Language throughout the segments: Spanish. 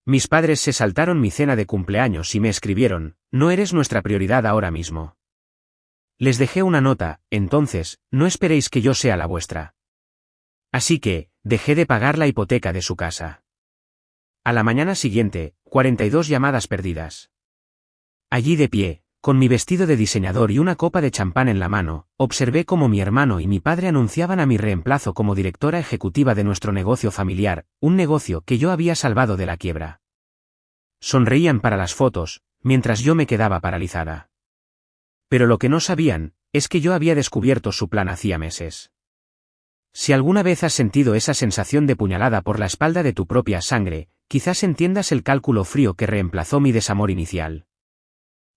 Mis padres se saltaron mi cena de cumpleaños y me escribieron: no eres nuestra prioridad ahora mismo. Les dejé una nota: entonces, no esperéis que yo sea la vuestra. Así que, dejé de pagar la hipoteca de su casa. A la mañana siguiente, 42 llamadas perdidas. Allí de pie, con mi vestido de diseñador y una copa de champán en la mano, observé cómo mi hermano y mi padre anunciaban a mi reemplazo como directora ejecutiva de nuestro negocio familiar, un negocio que yo había salvado de la quiebra. Sonreían para las fotos, mientras yo me quedaba paralizada. Pero lo que no sabían, es que yo había descubierto su plan hacía meses. Si alguna vez has sentido esa sensación de puñalada por la espalda de tu propia sangre, quizás entiendas el cálculo frío que reemplazó mi desamor inicial.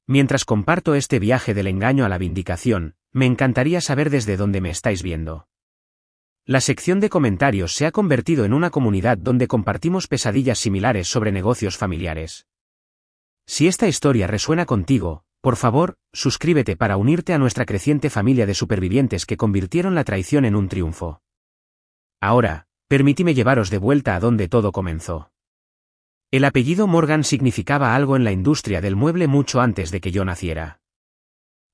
Mientras comparto este viaje del engaño a la vindicación, me encantaría saber desde dónde me estáis viendo. La sección de comentarios se ha convertido en una comunidad donde compartimos pesadillas similares sobre negocios familiares. Si esta historia resuena contigo, por favor, suscríbete para unirte a nuestra creciente familia de supervivientes que convirtieron la traición en un triunfo. Ahora, permíteme llevaros de vuelta a donde todo comenzó. El apellido Morgan significaba algo en la industria del mueble mucho antes de que yo naciera.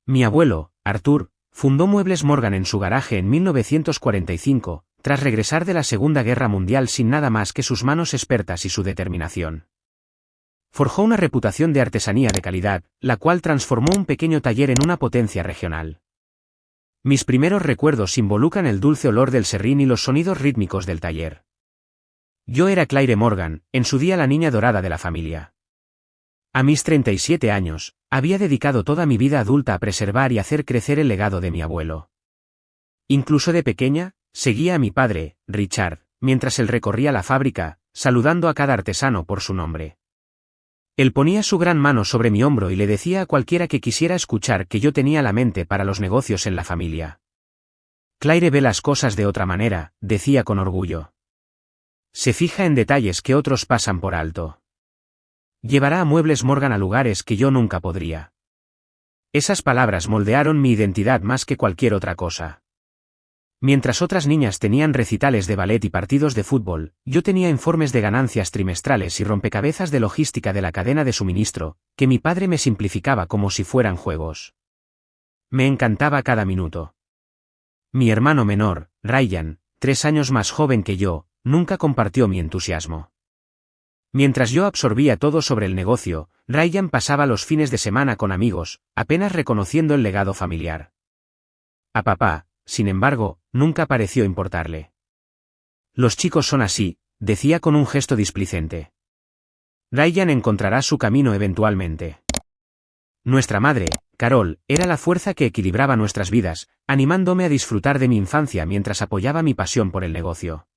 Mi abuelo, Arthur, fundó Muebles Morgan en su garaje en 1945, tras regresar de la Segunda Guerra Mundial sin nada más que sus manos expertas y su determinación. Forjó una reputación de artesanía de calidad, la cual transformó un pequeño taller en una potencia regional. Mis primeros recuerdos involucran el dulce olor del serrín y los sonidos rítmicos del taller. Yo era Claire Morgan, en su día la niña dorada de la familia. A mis 37 años, había dedicado toda mi vida adulta a preservar y hacer crecer el legado de mi abuelo. Incluso de pequeña, seguía a mi padre, Richard, mientras él recorría la fábrica, saludando a cada artesano por su nombre. Él ponía su gran mano sobre mi hombro y le decía a cualquiera que quisiera escuchar que yo tenía la mente para los negocios en la familia. Claire ve las cosas de otra manera, decía con orgullo. Se fija en detalles que otros pasan por alto. Llevará a Muebles Morgan a lugares que yo nunca podría. Esas palabras moldearon mi identidad más que cualquier otra cosa. Mientras otras niñas tenían recitales de ballet y partidos de fútbol, yo tenía informes de ganancias trimestrales y rompecabezas de logística de la cadena de suministro, que mi padre me simplificaba como si fueran juegos. Me encantaba cada minuto. Mi hermano menor, Ryan, 3 años más joven que yo, nunca compartió mi entusiasmo. Mientras yo absorbía todo sobre el negocio, Ryan pasaba los fines de semana con amigos, apenas reconociendo el legado familiar. A papá, sin embargo, nunca pareció importarle. Los chicos son así, decía con un gesto displicente. Ryan encontrará su camino eventualmente. Nuestra madre, Carol, era la fuerza que equilibraba nuestras vidas, animándome a disfrutar de mi infancia mientras apoyaba mi pasión por el negocio.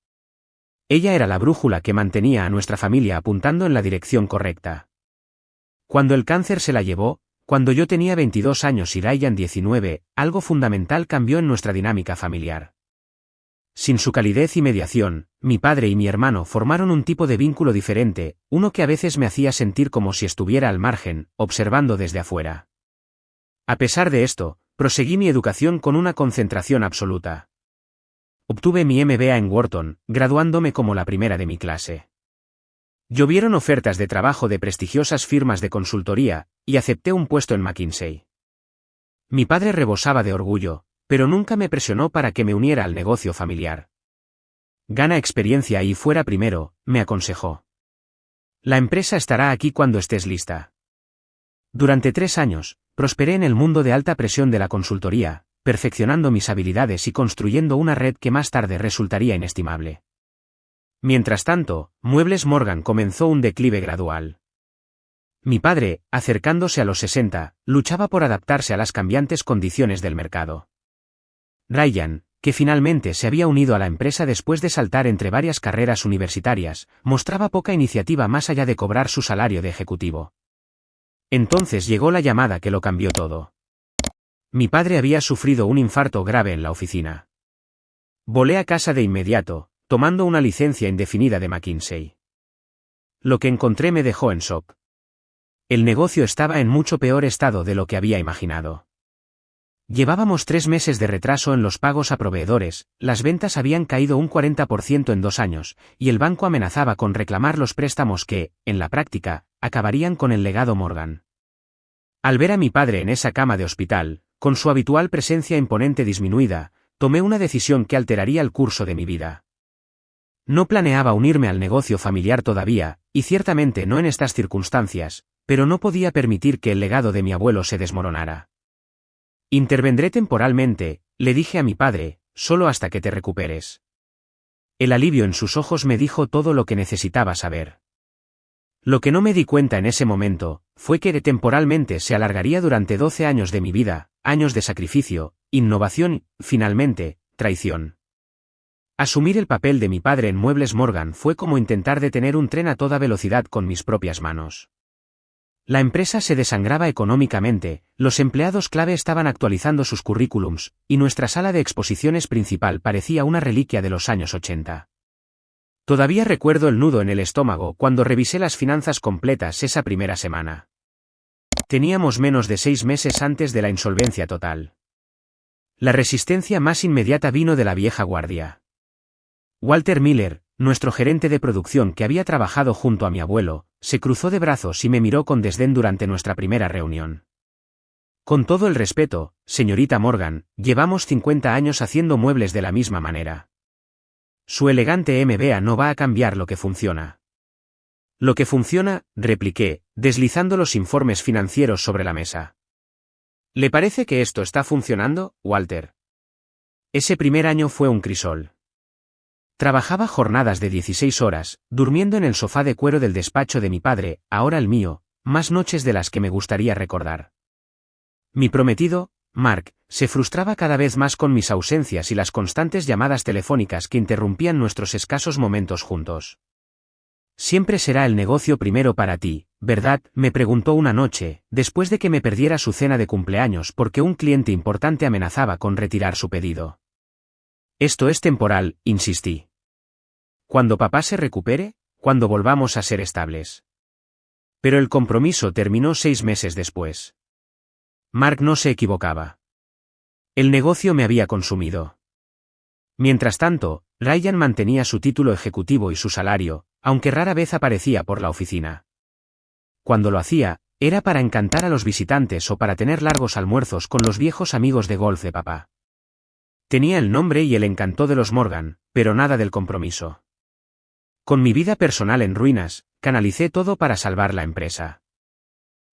Ella era la brújula que mantenía a nuestra familia apuntando en la dirección correcta. Cuando el cáncer se la llevó, cuando yo tenía 22 años y Ryan 19, algo fundamental cambió en nuestra dinámica familiar. Sin su calidez y mediación, mi padre y mi hermano formaron un tipo de vínculo diferente, uno que a veces me hacía sentir como si estuviera al margen, observando desde afuera. A pesar de esto, proseguí mi educación con una concentración absoluta. Obtuve mi MBA en Wharton, graduándome como la primera de mi clase. Llovieron ofertas de trabajo de prestigiosas firmas de consultoría, y acepté un puesto en McKinsey. Mi padre rebosaba de orgullo, pero nunca me presionó para que me uniera al negocio familiar. Gana experiencia y fuera primero, me aconsejó. La empresa estará aquí cuando estés lista. Durante 3 años, prosperé en el mundo de alta presión de la consultoría, perfeccionando mis habilidades y construyendo una red que más tarde resultaría inestimable. Mientras tanto, Muebles Morgan comenzó un declive gradual. Mi padre, acercándose a los 60, luchaba por adaptarse a las cambiantes condiciones del mercado. Ryan, que finalmente se había unido a la empresa después de saltar entre varias carreras universitarias, mostraba poca iniciativa más allá de cobrar su salario de ejecutivo. Entonces llegó la llamada que lo cambió todo. Mi padre había sufrido un infarto grave en la oficina. Volé a casa de inmediato, tomando una licencia indefinida de McKinsey. Lo que encontré me dejó en shock. El negocio estaba en mucho peor estado de lo que había imaginado. Llevábamos 3 meses de retraso en los pagos a proveedores, las ventas habían caído un 40% en 2 años, y el banco amenazaba con reclamar los préstamos que, en la práctica, acabarían con el legado Morgan. Al ver a mi padre en esa cama de hospital, con su habitual presencia imponente disminuida, tomé una decisión que alteraría el curso de mi vida. No planeaba unirme al negocio familiar todavía, y ciertamente no en estas circunstancias, pero no podía permitir que el legado de mi abuelo se desmoronara. Intervendré temporalmente, le dije a mi padre, solo hasta que te recuperes. El alivio en sus ojos me dijo todo lo que necesitaba saber. Lo que no me di cuenta en ese momento, fue que temporalmente se alargaría durante 12 años de mi vida, años de sacrificio, innovación y, finalmente, traición. Asumir el papel de mi padre en Muebles Morgan fue como intentar detener un tren a toda velocidad con mis propias manos. La empresa se desangraba económicamente, los empleados clave estaban actualizando sus currículums, y nuestra sala de exposiciones principal parecía una reliquia de los años 80. Todavía recuerdo el nudo en el estómago cuando revisé las finanzas completas esa primera semana. Teníamos menos de 6 meses antes de la insolvencia total. La resistencia más inmediata vino de la vieja guardia. Walter Miller, nuestro gerente de producción que había trabajado junto a mi abuelo, se cruzó de brazos y me miró con desdén durante nuestra primera reunión. Con todo el respeto, señorita Morgan, llevamos 50 años haciendo muebles de la misma manera. Su elegante MBA no va a cambiar lo que funciona. Lo que funciona, repliqué, deslizando los informes financieros sobre la mesa. ¿Le parece que esto está funcionando, Walter? Ese primer año fue un crisol. Trabajaba jornadas de 16 horas, durmiendo en el sofá de cuero del despacho de mi padre, ahora el mío, más noches de las que me gustaría recordar. Mi prometido, Mark, se frustraba cada vez más con mis ausencias y las constantes llamadas telefónicas que interrumpían nuestros escasos momentos juntos. Siempre será el negocio primero para ti, ¿verdad?, me preguntó una noche, después de que me perdiera su cena de cumpleaños porque un cliente importante amenazaba con retirar su pedido. Esto es temporal, insistí. Cuando papá se recupere, cuando volvamos a ser estables. Pero el compromiso terminó 6 meses después. Mark no se equivocaba. El negocio me había consumido. Mientras tanto, Ryan mantenía su título ejecutivo y su salario, aunque rara vez aparecía por la oficina. Cuando lo hacía, era para encantar a los visitantes o para tener largos almuerzos con los viejos amigos de golf de papá. Tenía el nombre y el encanto de los Morgan, pero nada del compromiso. Con mi vida personal en ruinas, canalicé todo para salvar la empresa.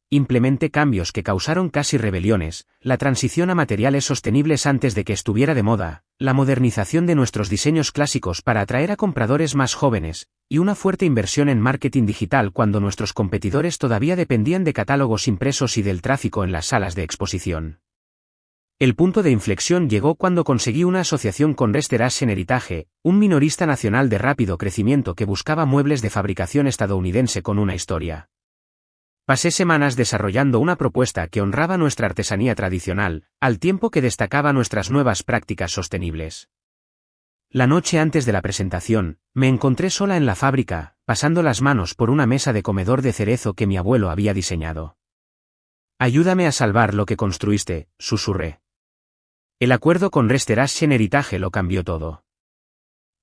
Implementé cambios que causaron casi rebeliones, la transición a materiales sostenibles antes de que estuviera de moda, la modernización de nuestros diseños clásicos para atraer a compradores más jóvenes, y una fuerte inversión en marketing digital cuando nuestros competidores todavía dependían de catálogos impresos y del tráfico en las salas de exposición. El punto de inflexión llegó cuando conseguí una asociación con Restoration Heritage, un minorista nacional de rápido crecimiento que buscaba muebles de fabricación estadounidense con una historia. Pasé semanas desarrollando una propuesta que honraba nuestra artesanía tradicional, al tiempo que destacaba nuestras nuevas prácticas sostenibles. La noche antes de la presentación, me encontré sola en la fábrica, pasando las manos por una mesa de comedor de cerezo que mi abuelo había diseñado. Ayúdame a salvar lo que construiste, susurré. El acuerdo con Restoration Heritage lo cambió todo.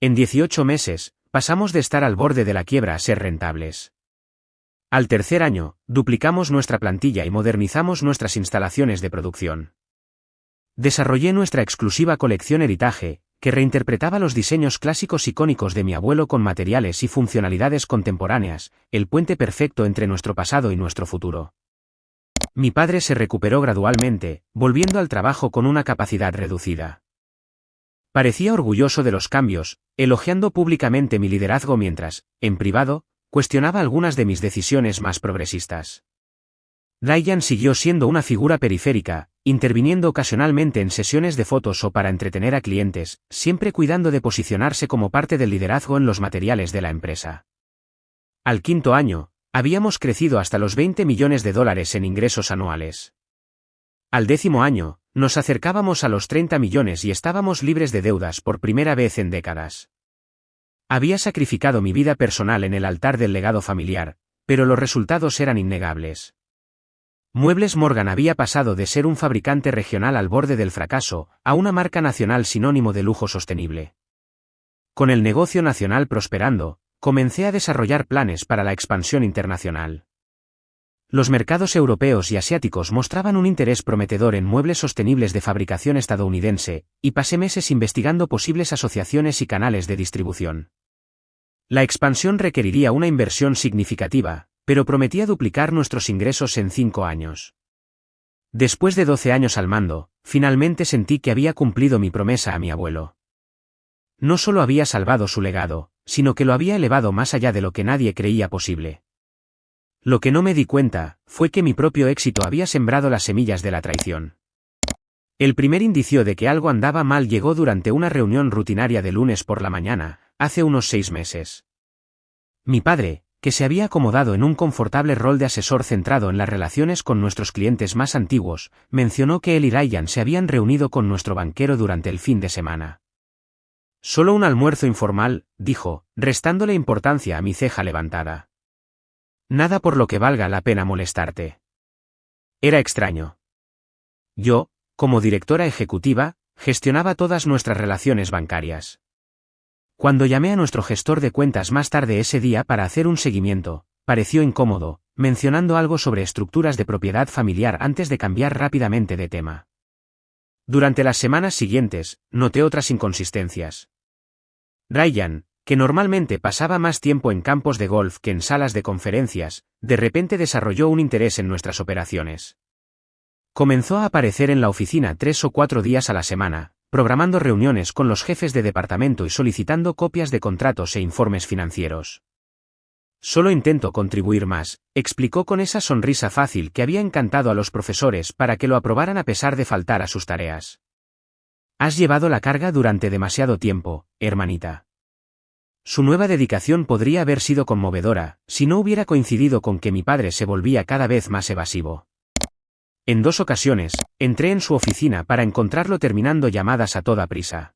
En 18 meses, pasamos de estar al borde de la quiebra a ser rentables. Al tercer año, duplicamos nuestra plantilla y modernizamos nuestras instalaciones de producción. Desarrollé nuestra exclusiva colección Heritage, que reinterpretaba los diseños clásicos icónicos de mi abuelo con materiales y funcionalidades contemporáneas, el puente perfecto entre nuestro pasado y nuestro futuro. Mi padre se recuperó gradualmente, volviendo al trabajo con una capacidad reducida. Parecía orgulloso de los cambios, elogiando públicamente mi liderazgo mientras, en privado, cuestionaba algunas de mis decisiones más progresistas. Ryan siguió siendo una figura periférica, interviniendo ocasionalmente en sesiones de fotos o para entretener a clientes, siempre cuidando de posicionarse como parte del liderazgo en los materiales de la empresa. Al quinto año, habíamos crecido hasta los $20 millones en ingresos anuales. Al 10º año, nos acercábamos a los 30 millones y estábamos libres de deudas por primera vez en décadas. Había sacrificado mi vida personal en el altar del legado familiar, pero los resultados eran innegables. Muebles Morgan había pasado de ser un fabricante regional al borde del fracaso, a una marca nacional sinónimo de lujo sostenible. Con el negocio nacional prosperando, comencé a desarrollar planes para la expansión internacional. Los mercados europeos y asiáticos mostraban un interés prometedor en muebles sostenibles de fabricación estadounidense, y pasé meses investigando posibles asociaciones y canales de distribución. La expansión requeriría una inversión significativa, pero prometía duplicar nuestros ingresos en 5 años. Después de 12 años al mando, finalmente sentí que había cumplido mi promesa a mi abuelo. No solo había salvado su legado, sino que lo había elevado más allá de lo que nadie creía posible. Lo que no me di cuenta, fue que mi propio éxito había sembrado las semillas de la traición. El primer indicio de que algo andaba mal llegó durante una reunión rutinaria de lunes por la mañana, hace unos 6 meses. Mi padre, que se había acomodado en un confortable rol de asesor centrado en las relaciones con nuestros clientes más antiguos, mencionó que él y Ryan se habían reunido con nuestro banquero durante el fin de semana. Solo un almuerzo informal, dijo, restándole importancia a mi ceja levantada. Nada por lo que valga la pena molestarte. Era extraño. Yo, como directora ejecutiva, gestionaba todas nuestras relaciones bancarias. Cuando llamé a nuestro gestor de cuentas más tarde ese día para hacer un seguimiento, pareció incómodo, mencionando algo sobre estructuras de propiedad familiar antes de cambiar rápidamente de tema. Durante las semanas siguientes, noté otras inconsistencias. Ryan, que normalmente pasaba más tiempo en campos de golf que en salas de conferencias, de repente desarrolló un interés en nuestras operaciones. Comenzó a aparecer en la oficina 3 o 4 días a la semana, programando reuniones con los jefes de departamento y solicitando copias de contratos e informes financieros. Solo intento contribuir más, explicó con esa sonrisa fácil que había encantado a los profesores para que lo aprobaran a pesar de faltar a sus tareas. Has llevado la carga durante demasiado tiempo, hermanita. Su nueva dedicación podría haber sido conmovedora, si no hubiera coincidido con que mi padre se volvía cada vez más evasivo. En 2 ocasiones, entré en su oficina para encontrarlo terminando llamadas a toda prisa.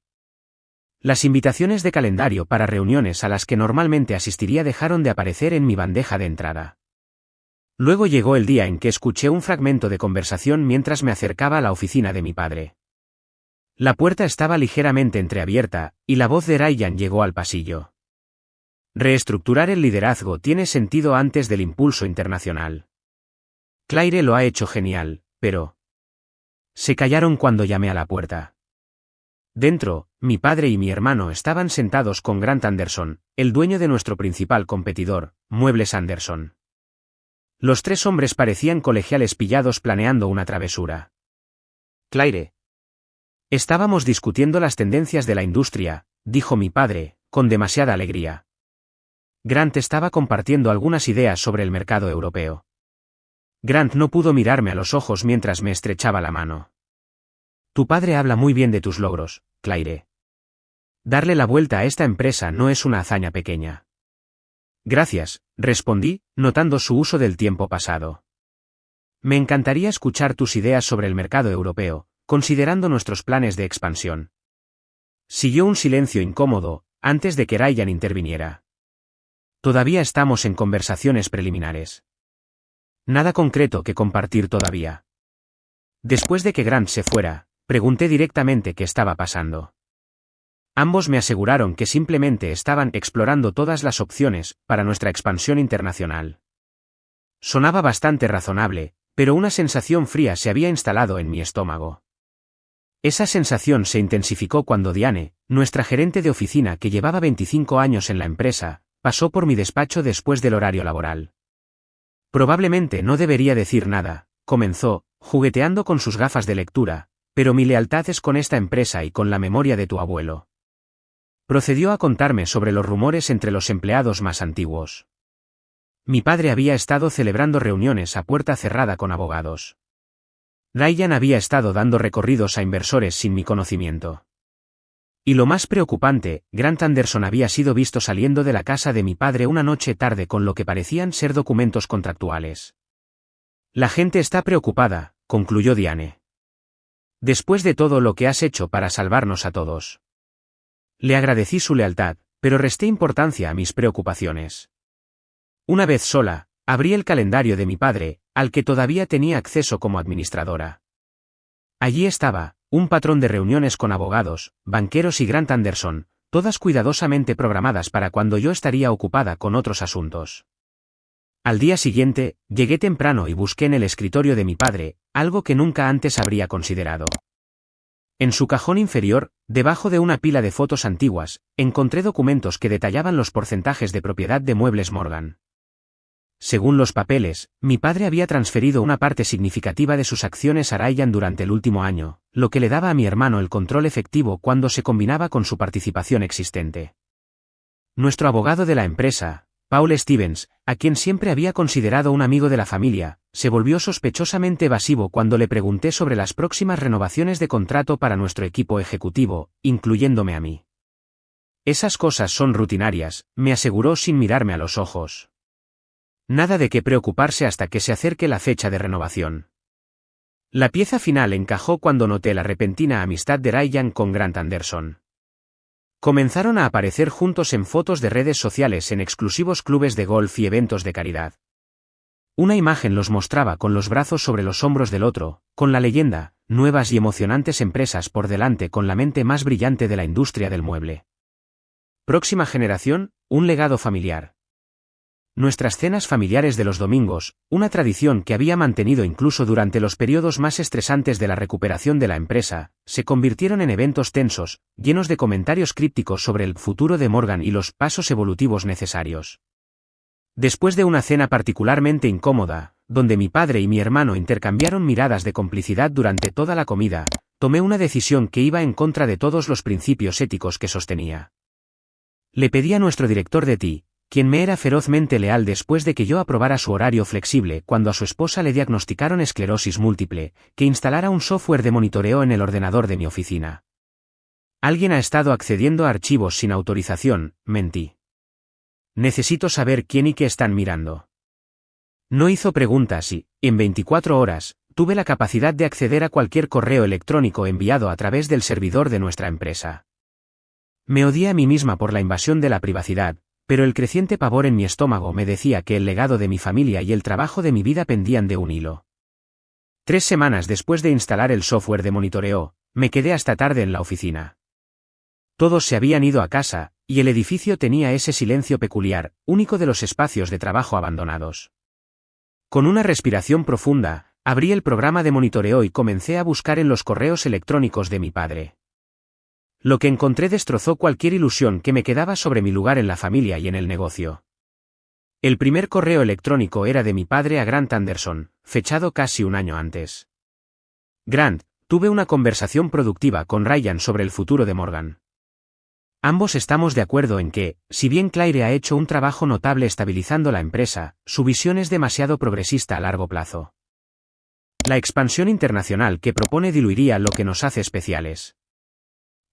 Las invitaciones de calendario para reuniones a las que normalmente asistiría dejaron de aparecer en mi bandeja de entrada. Luego llegó el día en que escuché un fragmento de conversación mientras me acercaba a la oficina de mi padre. La puerta estaba ligeramente entreabierta, y la voz de Ryan llegó al pasillo. Reestructurar el liderazgo tiene sentido antes del impulso internacional. Claire lo ha hecho genial, pero... Se callaron cuando llamé a la puerta. Dentro, mi padre y mi hermano estaban sentados con Grant Anderson, el dueño de nuestro principal competidor, Muebles Anderson. Los 3 hombres parecían colegiales pillados planeando una travesura. Claire. Estábamos discutiendo las tendencias de la industria, dijo mi padre, con demasiada alegría. Grant estaba compartiendo algunas ideas sobre el mercado europeo. Grant no pudo mirarme a los ojos mientras me estrechaba la mano. Tu padre habla muy bien de tus logros, Claire. Darle la vuelta a esta empresa no es una hazaña pequeña. Gracias, respondí, notando su uso del tiempo pasado. Me encantaría escuchar tus ideas sobre el mercado europeo, considerando nuestros planes de expansión. Siguió un silencio incómodo, antes de que Ryan interviniera. Todavía estamos en conversaciones preliminares. Nada concreto que compartir todavía. Después de que Grant se fuera, pregunté directamente qué estaba pasando. Ambos me aseguraron que simplemente estaban explorando todas las opciones para nuestra expansión internacional. Sonaba bastante razonable, pero una sensación fría se había instalado en mi estómago. Esa sensación se intensificó cuando Diane, nuestra gerente de oficina que llevaba 25 años en la empresa, pasó por mi despacho después del horario laboral. Probablemente no debería decir nada, comenzó, jugueteando con sus gafas de lectura, pero mi lealtad es con esta empresa y con la memoria de tu abuelo. Procedió a contarme sobre los rumores entre los empleados más antiguos. Mi padre había estado celebrando reuniones a puerta cerrada con abogados. Ryan había estado dando recorridos a inversores sin mi conocimiento. Y lo más preocupante, Grant Anderson había sido visto saliendo de la casa de mi padre una noche tarde con lo que parecían ser documentos contractuales. La gente está preocupada, concluyó Diane. Después de todo lo que has hecho para salvarnos a todos. Le agradecí su lealtad, pero resté importancia a mis preocupaciones. Una vez sola, abrí el calendario de mi padre, al que todavía tenía acceso como administradora. Allí estaba, un patrón de reuniones con abogados, banqueros y Grant Anderson, todas cuidadosamente programadas para cuando yo estaría ocupada con otros asuntos. Al día siguiente, llegué temprano y busqué en el escritorio de mi padre, algo que nunca antes habría considerado. En su cajón inferior, debajo de una pila de fotos antiguas, encontré documentos que detallaban los porcentajes de propiedad de Muebles Morgan. Según los papeles, mi padre había transferido una parte significativa de sus acciones a Ryan durante el último año, lo que le daba a mi hermano el control efectivo cuando se combinaba con su participación existente. Nuestro abogado de la empresa, Paul Stevens, a quien siempre había considerado un amigo de la familia, se volvió sospechosamente evasivo cuando le pregunté sobre las próximas renovaciones de contrato para nuestro equipo ejecutivo, incluyéndome a mí. Esas cosas son rutinarias, me aseguró sin mirarme a los ojos. Nada de qué preocuparse hasta que se acerque la fecha de renovación. La pieza final encajó cuando noté la repentina amistad de Ryan con Grant Anderson. Comenzaron a aparecer juntos en fotos de redes sociales en exclusivos clubes de golf y eventos de caridad. Una imagen los mostraba con los brazos sobre los hombros del otro, con la leyenda, nuevas y emocionantes empresas por delante con la mente más brillante de la industria del mueble. Próxima generación, un legado familiar. Nuestras cenas familiares de los domingos, una tradición que había mantenido incluso durante los periodos más estresantes de la recuperación de la empresa, se convirtieron en eventos tensos, llenos de comentarios crípticos sobre el futuro de Morgan y los pasos evolutivos necesarios. Después de una cena particularmente incómoda, donde mi padre y mi hermano intercambiaron miradas de complicidad durante toda la comida, tomé una decisión que iba en contra de todos los principios éticos que sostenía. Le pedí a nuestro director de TI, quien me era ferozmente leal después de que yo aprobara su horario flexible cuando a su esposa le diagnosticaron esclerosis múltiple, que instalara un software de monitoreo en el ordenador de mi oficina. Alguien ha estado accediendo a archivos sin autorización, mentí. Necesito saber quién y qué están mirando. No hizo preguntas y, en 24 horas, tuve la capacidad de acceder a cualquier correo electrónico enviado a través del servidor de nuestra empresa. Me odié a mí misma por la invasión de la privacidad, pero el creciente pavor en mi estómago me decía que el legado de mi familia y el trabajo de mi vida pendían de un hilo. 3 semanas después de instalar el software de monitoreo, me quedé hasta tarde en la oficina. Todos se habían ido a casa, y el edificio tenía ese silencio peculiar, único de los espacios de trabajo abandonados. Con una respiración profunda, abrí el programa de monitoreo y comencé a buscar en los correos electrónicos de mi padre. Lo que encontré destrozó cualquier ilusión que me quedaba sobre mi lugar en la familia y en el negocio. El primer correo electrónico era de mi padre a Grant Anderson, fechado casi un año antes. Grant, tuve una conversación productiva con Ryan sobre el futuro de Morgan. Ambos estamos de acuerdo en que, si bien Claire ha hecho un trabajo notable estabilizando la empresa, su visión es demasiado progresista a largo plazo. La expansión internacional que propone diluiría lo que nos hace especiales.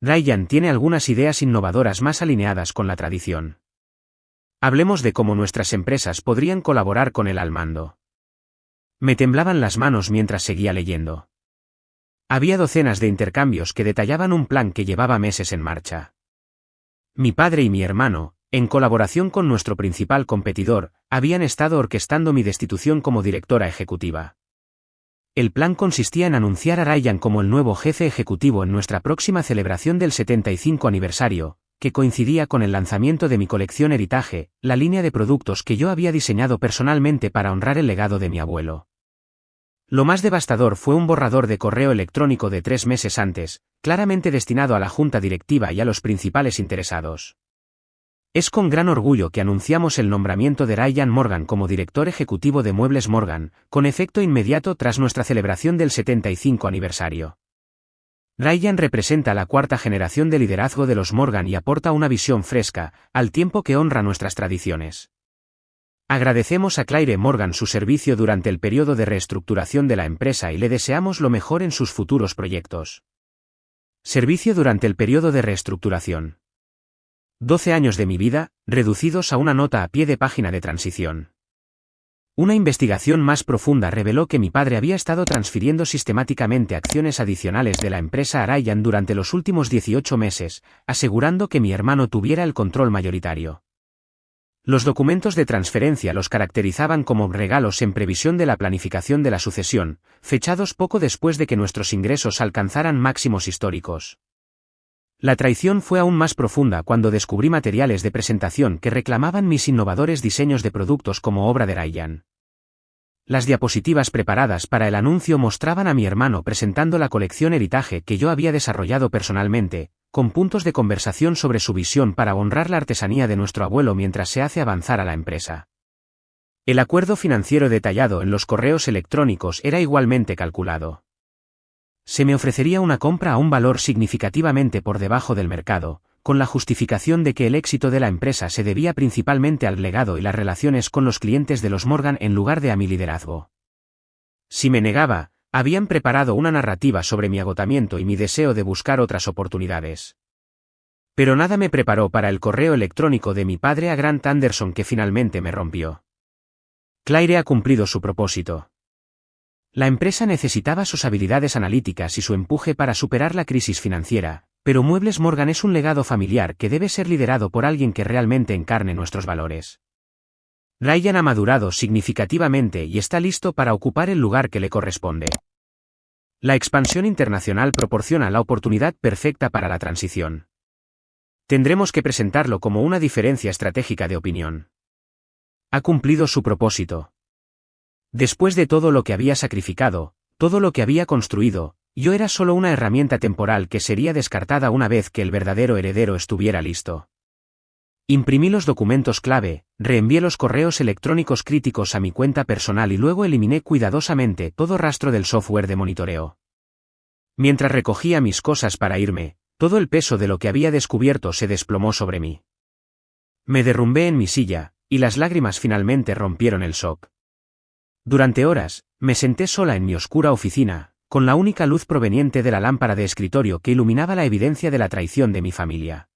Ryan tiene algunas ideas innovadoras más alineadas con la tradición. Hablemos de cómo nuestras empresas podrían colaborar con él al mando. Me temblaban las manos mientras seguía leyendo. Había docenas de intercambios que detallaban un plan que llevaba meses en marcha. Mi padre y mi hermano, en colaboración con nuestro principal competidor, habían estado orquestando mi destitución como directora ejecutiva. El plan consistía en anunciar a Ryan como el nuevo jefe ejecutivo en nuestra próxima celebración del 75 aniversario, que coincidía con el lanzamiento de mi colección Heritage, la línea de productos que yo había diseñado personalmente para honrar el legado de mi abuelo. Lo más devastador fue un borrador de correo electrónico de 3 meses antes, claramente destinado a la junta directiva y a los principales interesados. Es con gran orgullo que anunciamos el nombramiento de Ryan Morgan como director ejecutivo de Muebles Morgan, con efecto inmediato tras nuestra celebración del 75 aniversario. Ryan representa la 4ª generación de liderazgo de los Morgan y aporta una visión fresca, al tiempo que honra nuestras tradiciones. Agradecemos a Claire Morgan su servicio durante el periodo de reestructuración de la empresa y le deseamos lo mejor en sus futuros proyectos. Servicio durante el periodo de reestructuración. 12 años de mi vida, reducidos a una nota a pie de página de transición. Una investigación más profunda reveló que mi padre había estado transfiriendo sistemáticamente acciones adicionales de la empresa a Ryan durante los últimos 18 meses, asegurando que mi hermano tuviera el control mayoritario. Los documentos de transferencia los caracterizaban como regalos en previsión de la planificación de la sucesión, fechados poco después de que nuestros ingresos alcanzaran máximos históricos. La traición fue aún más profunda cuando descubrí materiales de presentación que reclamaban mis innovadores diseños de productos como obra de Ryan. Las diapositivas preparadas para el anuncio mostraban a mi hermano presentando la colección Heritage que yo había desarrollado personalmente, con puntos de conversación sobre su visión para honrar la artesanía de nuestro abuelo mientras se hace avanzar a la empresa. El acuerdo financiero detallado en los correos electrónicos era igualmente calculado. Se me ofrecería una compra a un valor significativamente por debajo del mercado, con la justificación de que el éxito de la empresa se debía principalmente al legado y las relaciones con los clientes de los Morgan en lugar de a mi liderazgo. Si me negaba, habían preparado una narrativa sobre mi agotamiento y mi deseo de buscar otras oportunidades. Pero nada me preparó para el correo electrónico de mi padre a Grant Anderson que finalmente me rompió. Claire ha cumplido su propósito. La empresa necesitaba sus habilidades analíticas y su empuje para superar la crisis financiera, pero Muebles Morgan es un legado familiar que debe ser liderado por alguien que realmente encarne nuestros valores. Ryan ha madurado significativamente y está listo para ocupar el lugar que le corresponde. La expansión internacional proporciona la oportunidad perfecta para la transición. Tendremos que presentarlo como una diferencia estratégica de opinión. Ha cumplido su propósito. Después de todo lo que había sacrificado, todo lo que había construido, yo era solo una herramienta temporal que sería descartada una vez que el verdadero heredero estuviera listo. Imprimí los documentos clave, reenvié los correos electrónicos críticos a mi cuenta personal y luego eliminé cuidadosamente todo rastro del software de monitoreo. Mientras recogía mis cosas para irme, todo el peso de lo que había descubierto se desplomó sobre mí. Me derrumbé en mi silla, y las lágrimas finalmente rompieron el shock. Durante horas, me senté sola en mi oscura oficina, con la única luz proveniente de la lámpara de escritorio que iluminaba la evidencia de la traición de mi familia.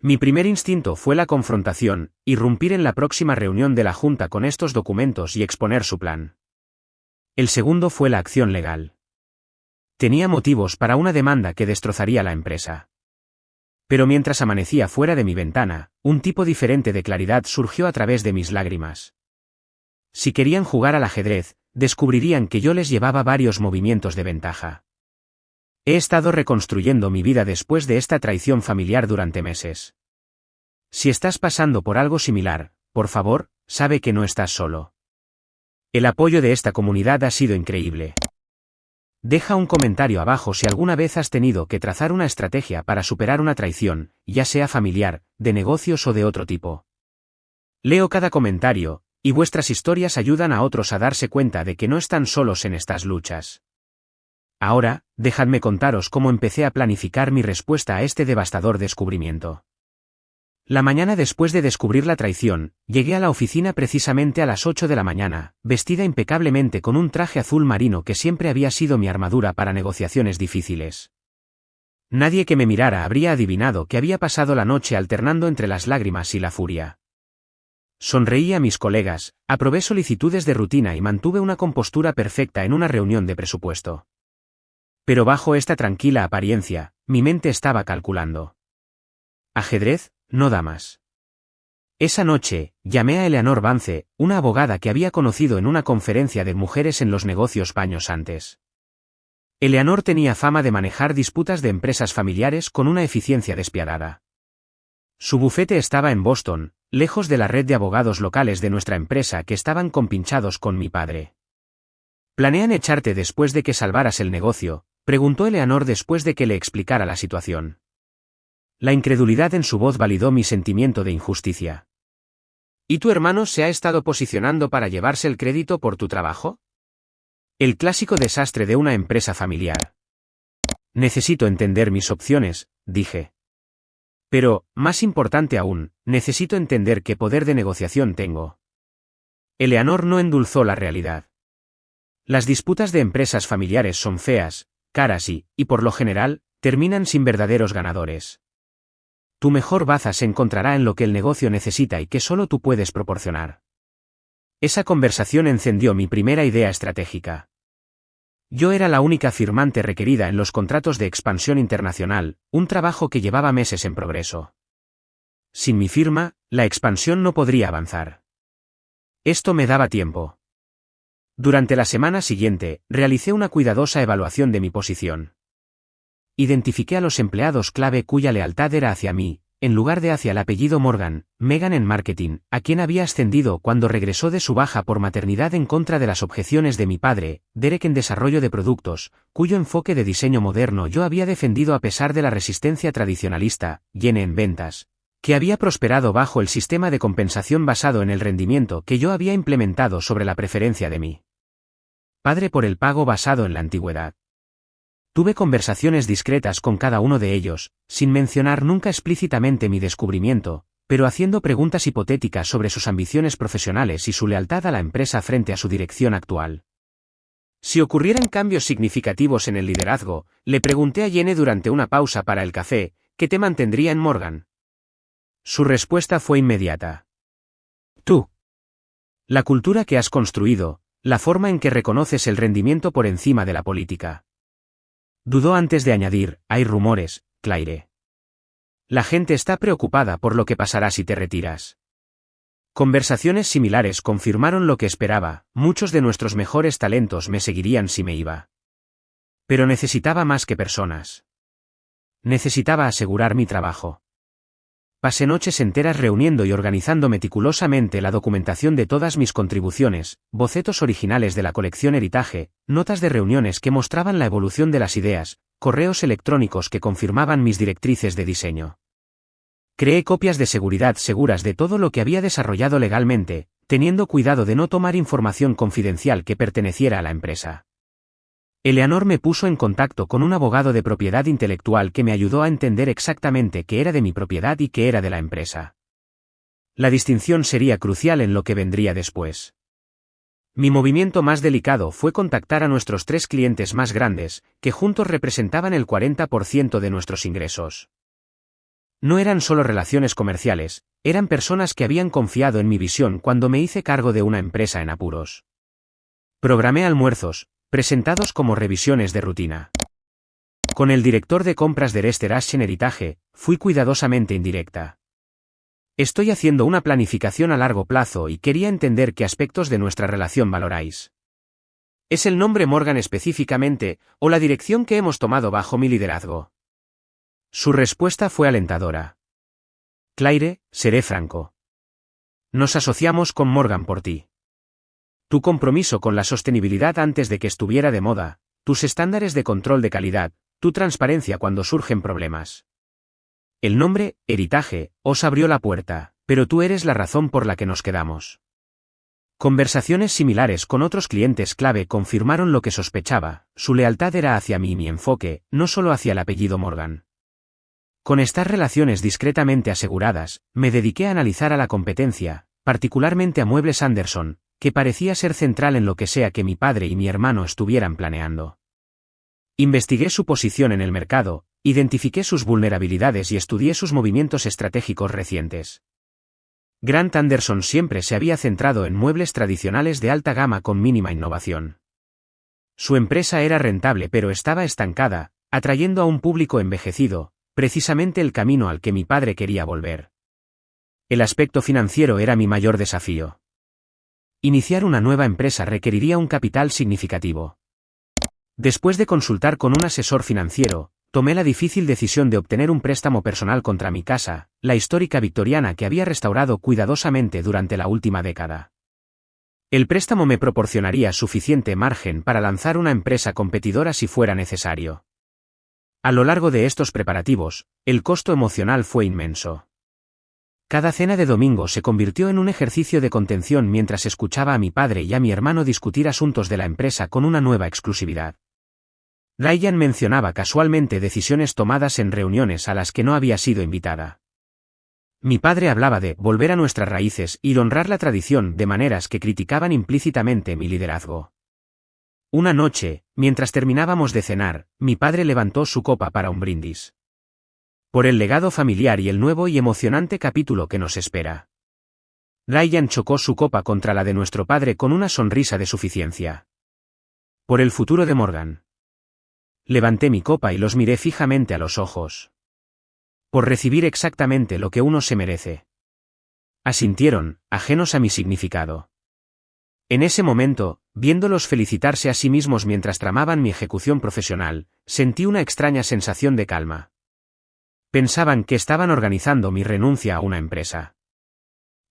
Mi primer instinto fue la confrontación, irrumpir en la próxima reunión de la Junta con estos documentos y exponer su plan. El segundo fue la acción legal. Tenía motivos para una demanda que destrozaría la empresa. Pero mientras amanecía fuera de mi ventana, un tipo diferente de claridad surgió a través de mis lágrimas. Si querían jugar al ajedrez, descubrirían que yo les llevaba varios movimientos de ventaja. He estado reconstruyendo mi vida después de esta traición familiar durante meses. Si estás pasando por algo similar, por favor, sabe que no estás solo. El apoyo de esta comunidad ha sido increíble. Deja un comentario abajo si alguna vez has tenido que trazar una estrategia para superar una traición, ya sea familiar, de negocios o de otro tipo. Leo cada comentario, y vuestras historias ayudan a otros a darse cuenta de que no están solos en estas luchas. Ahora, dejadme contaros cómo empecé a planificar mi respuesta a este devastador descubrimiento. La mañana después de descubrir la traición, llegué a la oficina precisamente a las 8 de la mañana, vestida impecablemente con un traje azul marino que siempre había sido mi armadura para negociaciones difíciles. Nadie que me mirara habría adivinado que había pasado la noche alternando entre las lágrimas y la furia. Sonreí a mis colegas, aprobé solicitudes de rutina y mantuve una compostura perfecta en una reunión de presupuesto. Pero bajo esta tranquila apariencia, mi mente estaba calculando. Ajedrez, no damas. Esa noche, llamé a Eleanor Vance, una abogada que había conocido en una conferencia de mujeres en los negocios años antes. Eleanor tenía fama de manejar disputas de empresas familiares con una eficiencia despiadada. Su bufete estaba en Boston, lejos de la red de abogados locales de nuestra empresa que estaban compinchados con mi padre. ¿Planean echarte después de que salvaras el negocio?, preguntó Eleanor después de que le explicara la situación. La incredulidad en su voz validó mi sentimiento de injusticia. ¿Y tu hermano se ha estado posicionando para llevarse el crédito por tu trabajo? El clásico desastre de una empresa familiar. Necesito entender mis opciones, dije. Pero, más importante aún, necesito entender qué poder de negociación tengo. Eleanor no endulzó la realidad. Las disputas de empresas familiares son feas, caras y, por lo general, terminan sin verdaderos ganadores. Tu mejor baza se encontrará en lo que el negocio necesita y que solo tú puedes proporcionar. Esa conversación encendió mi primera idea estratégica. Yo era la única firmante requerida en los contratos de expansión internacional, un trabajo que llevaba meses en progreso. Sin mi firma, La expansión no podría avanzar. Esto me daba tiempo. Durante la semana siguiente, realicé una cuidadosa evaluación de mi posición. Identifiqué a los empleados clave cuya lealtad era hacia mí, en lugar de hacia el apellido Morgan, Megan en marketing, a quien había ascendido cuando regresó de su baja por maternidad en contra de las objeciones de mi padre, Derek en desarrollo de productos, cuyo enfoque de diseño moderno yo había defendido a pesar de la resistencia tradicionalista, Jenny en ventas, que había prosperado bajo el sistema de compensación basado en el rendimiento que yo había implementado sobre la preferencia de mi padre por el pago basado en la antigüedad. Tuve conversaciones discretas con cada uno de ellos, sin mencionar nunca explícitamente mi descubrimiento, pero haciendo preguntas hipotéticas sobre sus ambiciones profesionales y su lealtad a la empresa frente a su dirección actual. Si ocurrieran cambios significativos en el liderazgo, le pregunté a Jenny durante una pausa para el café, ¿qué te mantendría en Morgan? Su respuesta fue inmediata. Tú. La cultura que has construido, la forma en que reconoces el rendimiento por encima de la política. Dudó antes de añadir, hay rumores, Claire. La gente está preocupada por lo que pasará si te retiras. Conversaciones similares confirmaron lo que esperaba, muchos de nuestros mejores talentos me seguirían si me iba. Pero necesitaba más que personas. Necesitaba asegurar mi trabajo. Pasé noches enteras reuniendo y organizando meticulosamente la documentación de todas mis contribuciones, bocetos originales de la colección Heritage, notas de reuniones que mostraban la evolución de las ideas, correos electrónicos que confirmaban mis directrices de diseño. Creé copias de seguridad seguras de todo lo que había desarrollado legalmente, teniendo cuidado de no tomar información confidencial que perteneciera a la empresa. Eleanor me puso en contacto con un abogado de propiedad intelectual que me ayudó a entender exactamente qué era de mi propiedad y qué era de la empresa. La distinción sería crucial en lo que vendría después. Mi movimiento más delicado fue contactar a nuestros 3 clientes más grandes, que juntos representaban el 40% de nuestros ingresos. No eran solo relaciones comerciales, eran personas que habían confiado en mi visión cuando me hice cargo de una empresa en apuros. Programé almuerzos, presentados como revisiones de rutina. Con el director de compras de Restoration Heritage, fui cuidadosamente indirecta. Estoy haciendo una planificación a largo plazo y quería entender qué aspectos de nuestra relación valoráis. ¿Es el nombre Morgan específicamente, o la dirección que hemos tomado bajo mi liderazgo? Su respuesta fue alentadora. Claire, seré franco. Nos asociamos con Morgan por ti. Tu compromiso con la sostenibilidad antes de que estuviera de moda, tus estándares de control de calidad, tu transparencia cuando surgen problemas. El nombre, Heritage, os abrió la puerta, pero tú eres la razón por la que nos quedamos. Conversaciones similares con otros clientes clave confirmaron lo que sospechaba, su lealtad era hacia mí y mi enfoque, no solo hacia el apellido Morgan. Con estas relaciones discretamente aseguradas, me dediqué a analizar a la competencia, particularmente a Muebles Anderson, que parecía ser central en lo que sea que mi padre y mi hermano estuvieran planeando. Investigué su posición en el mercado, identifiqué sus vulnerabilidades y estudié sus movimientos estratégicos recientes. Grant Anderson siempre se había centrado en muebles tradicionales de alta gama con mínima innovación. Su empresa era rentable pero estaba estancada, atrayendo a un público envejecido, precisamente el camino al que mi padre quería volver. El aspecto financiero era mi mayor desafío. Iniciar una nueva empresa requeriría un capital significativo. Después de consultar con un asesor financiero, tomé la difícil decisión de obtener un préstamo personal contra mi casa, la histórica victoriana que había restaurado cuidadosamente durante la última década. El préstamo me proporcionaría suficiente margen para lanzar una empresa competidora si fuera necesario. A lo largo de estos preparativos, el costo emocional fue inmenso. Cada cena de domingo se convirtió en un ejercicio de contención mientras escuchaba a mi padre y a mi hermano discutir asuntos de la empresa con una nueva exclusividad. Ryan mencionaba casualmente decisiones tomadas en reuniones a las que no había sido invitada. Mi padre hablaba de volver a nuestras raíces y honrar la tradición de maneras que criticaban implícitamente mi liderazgo. Una noche, mientras terminábamos de cenar, mi padre levantó su copa para un brindis. Por el legado familiar y el nuevo y emocionante capítulo que nos espera. Ryan chocó su copa contra la de nuestro padre con una sonrisa de suficiencia. Por el futuro de Morgan. Levanté mi copa y los miré fijamente a los ojos. Por recibir exactamente lo que uno se merece. Asintieron, ajenos a mi significado. En ese momento, viéndolos felicitarse a sí mismos mientras tramaban mi ejecución profesional, sentí una extraña sensación de calma. Pensaban que estaban organizando mi renuncia a una empresa.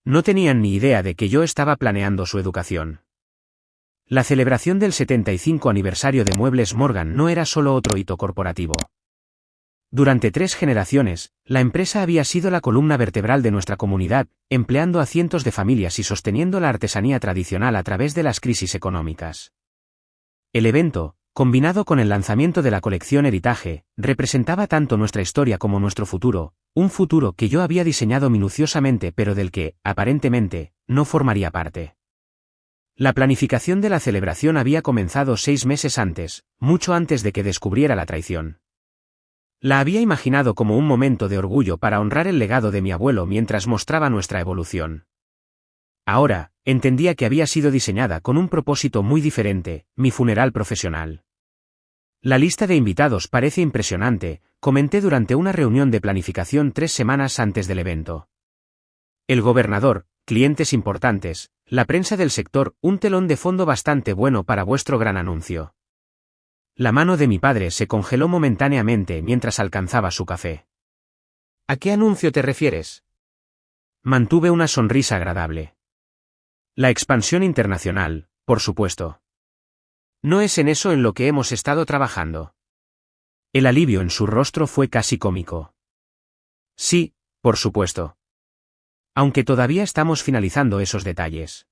No tenían ni idea de que yo estaba planeando su educación. La celebración del 75 aniversario de Muebles Morgan no era solo otro hito corporativo. Durante 3 generaciones, la empresa había sido la columna vertebral de nuestra comunidad, empleando a cientos de familias y sosteniendo la artesanía tradicional a través de las crisis económicas. El evento, combinado con el lanzamiento de la colección Heritage, representaba tanto nuestra historia como nuestro futuro, un futuro que yo había diseñado minuciosamente pero del que, aparentemente, no formaría parte. La planificación de la celebración había comenzado 6 meses antes, mucho antes de que descubriera la traición. La había imaginado como un momento de orgullo para honrar el legado de mi abuelo mientras mostraba nuestra evolución. Ahora, entendía que había sido diseñada con un propósito muy diferente, mi funeral profesional. La lista de invitados parece impresionante, comenté durante una reunión de planificación 3 semanas antes del evento. El gobernador, clientes importantes, la prensa del sector, un telón de fondo bastante bueno para vuestro gran anuncio. La mano de mi padre se congeló momentáneamente mientras alcanzaba su café. ¿A qué anuncio te refieres? Mantuve una sonrisa agradable. La expansión internacional, por supuesto. ¿No es en eso en lo que hemos estado trabajando? El alivio en su rostro fue casi cómico. Sí, por supuesto. Aunque todavía estamos finalizando esos detalles.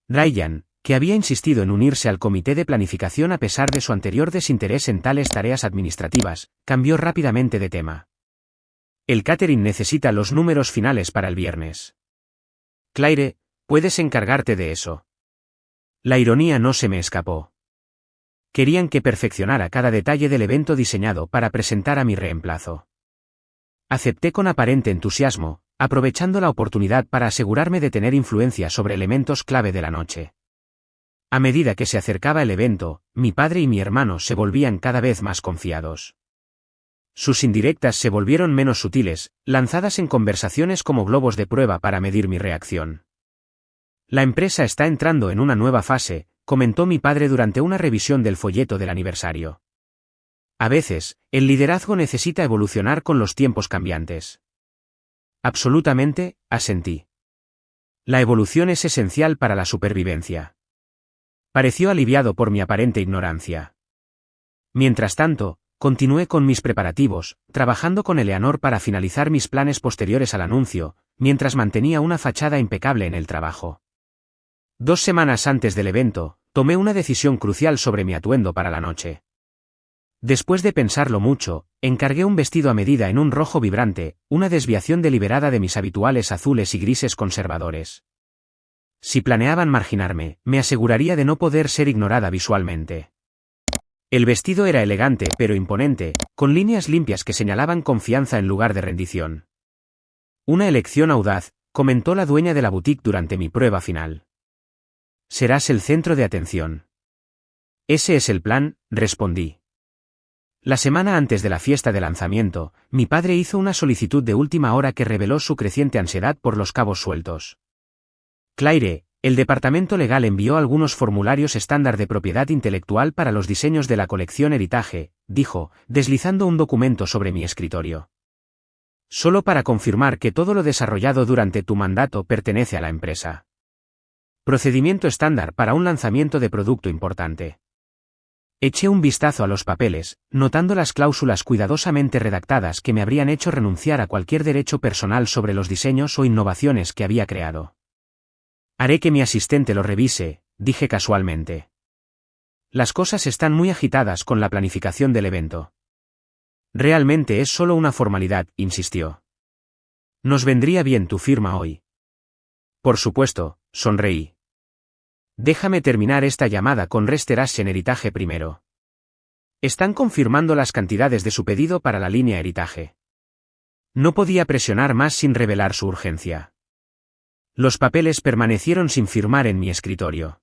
Ryan, que había insistido en unirse al comité de planificación a pesar de su anterior desinterés en tales tareas administrativas, cambió rápidamente de tema. El catering necesita los números finales para el viernes. Claire, puedes encargarte de eso. La ironía no se me escapó. Querían que perfeccionara cada detalle del evento diseñado para presentar a mi reemplazo. Acepté con aparente entusiasmo, aprovechando la oportunidad para asegurarme de tener influencia sobre elementos clave de la noche. A medida que se acercaba el evento, mi padre y mi hermano se volvían cada vez más confiados. Sus indirectas se volvieron menos sutiles, lanzadas en conversaciones como globos de prueba para medir mi reacción. La empresa está entrando en una nueva fase, comentó mi padre durante una revisión del folleto del aniversario. A veces, el liderazgo necesita evolucionar con los tiempos cambiantes. Absolutamente, asentí. La evolución es esencial para la supervivencia. Pareció aliviado por mi aparente ignorancia. Mientras tanto, continué con mis preparativos, trabajando con Eleanor para finalizar mis planes posteriores al anuncio, mientras mantenía una fachada impecable en el trabajo. 2 semanas antes del evento, tomé una decisión crucial sobre mi atuendo para la noche. Después de pensarlo mucho, encargué un vestido a medida en un rojo vibrante, una desviación deliberada de mis habituales azules y grises conservadores. Si planeaban marginarme, me aseguraría de no poder ser ignorada visualmente. El vestido era elegante pero imponente, con líneas limpias que señalaban confianza en lugar de rendición. Una elección audaz, comentó la dueña de la boutique durante mi prueba final. Serás el centro de atención. Ese es el plan, respondí. La semana antes de la fiesta de lanzamiento, mi padre hizo una solicitud de última hora que reveló su creciente ansiedad por los cabos sueltos. Claire, el departamento legal envió algunos formularios estándar de propiedad intelectual para los diseños de la colección Heritage, dijo, deslizando un documento sobre mi escritorio. Solo para confirmar que todo lo desarrollado durante tu mandato pertenece a la empresa. Procedimiento estándar para un lanzamiento de producto importante. Eché un vistazo a los papeles, notando las cláusulas cuidadosamente redactadas que me habrían hecho renunciar a cualquier derecho personal sobre los diseños o innovaciones que había creado. Haré que mi asistente lo revise, dije casualmente. Las cosas están muy agitadas con la planificación del evento. Realmente es solo una formalidad, insistió. Nos vendría bien tu firma hoy. Por supuesto, sonreí. Déjame terminar esta llamada con Restoration Heritage primero. Están confirmando las cantidades de su pedido para la línea Heritage. No podía presionar más sin revelar su urgencia. Los papeles permanecieron sin firmar en mi escritorio.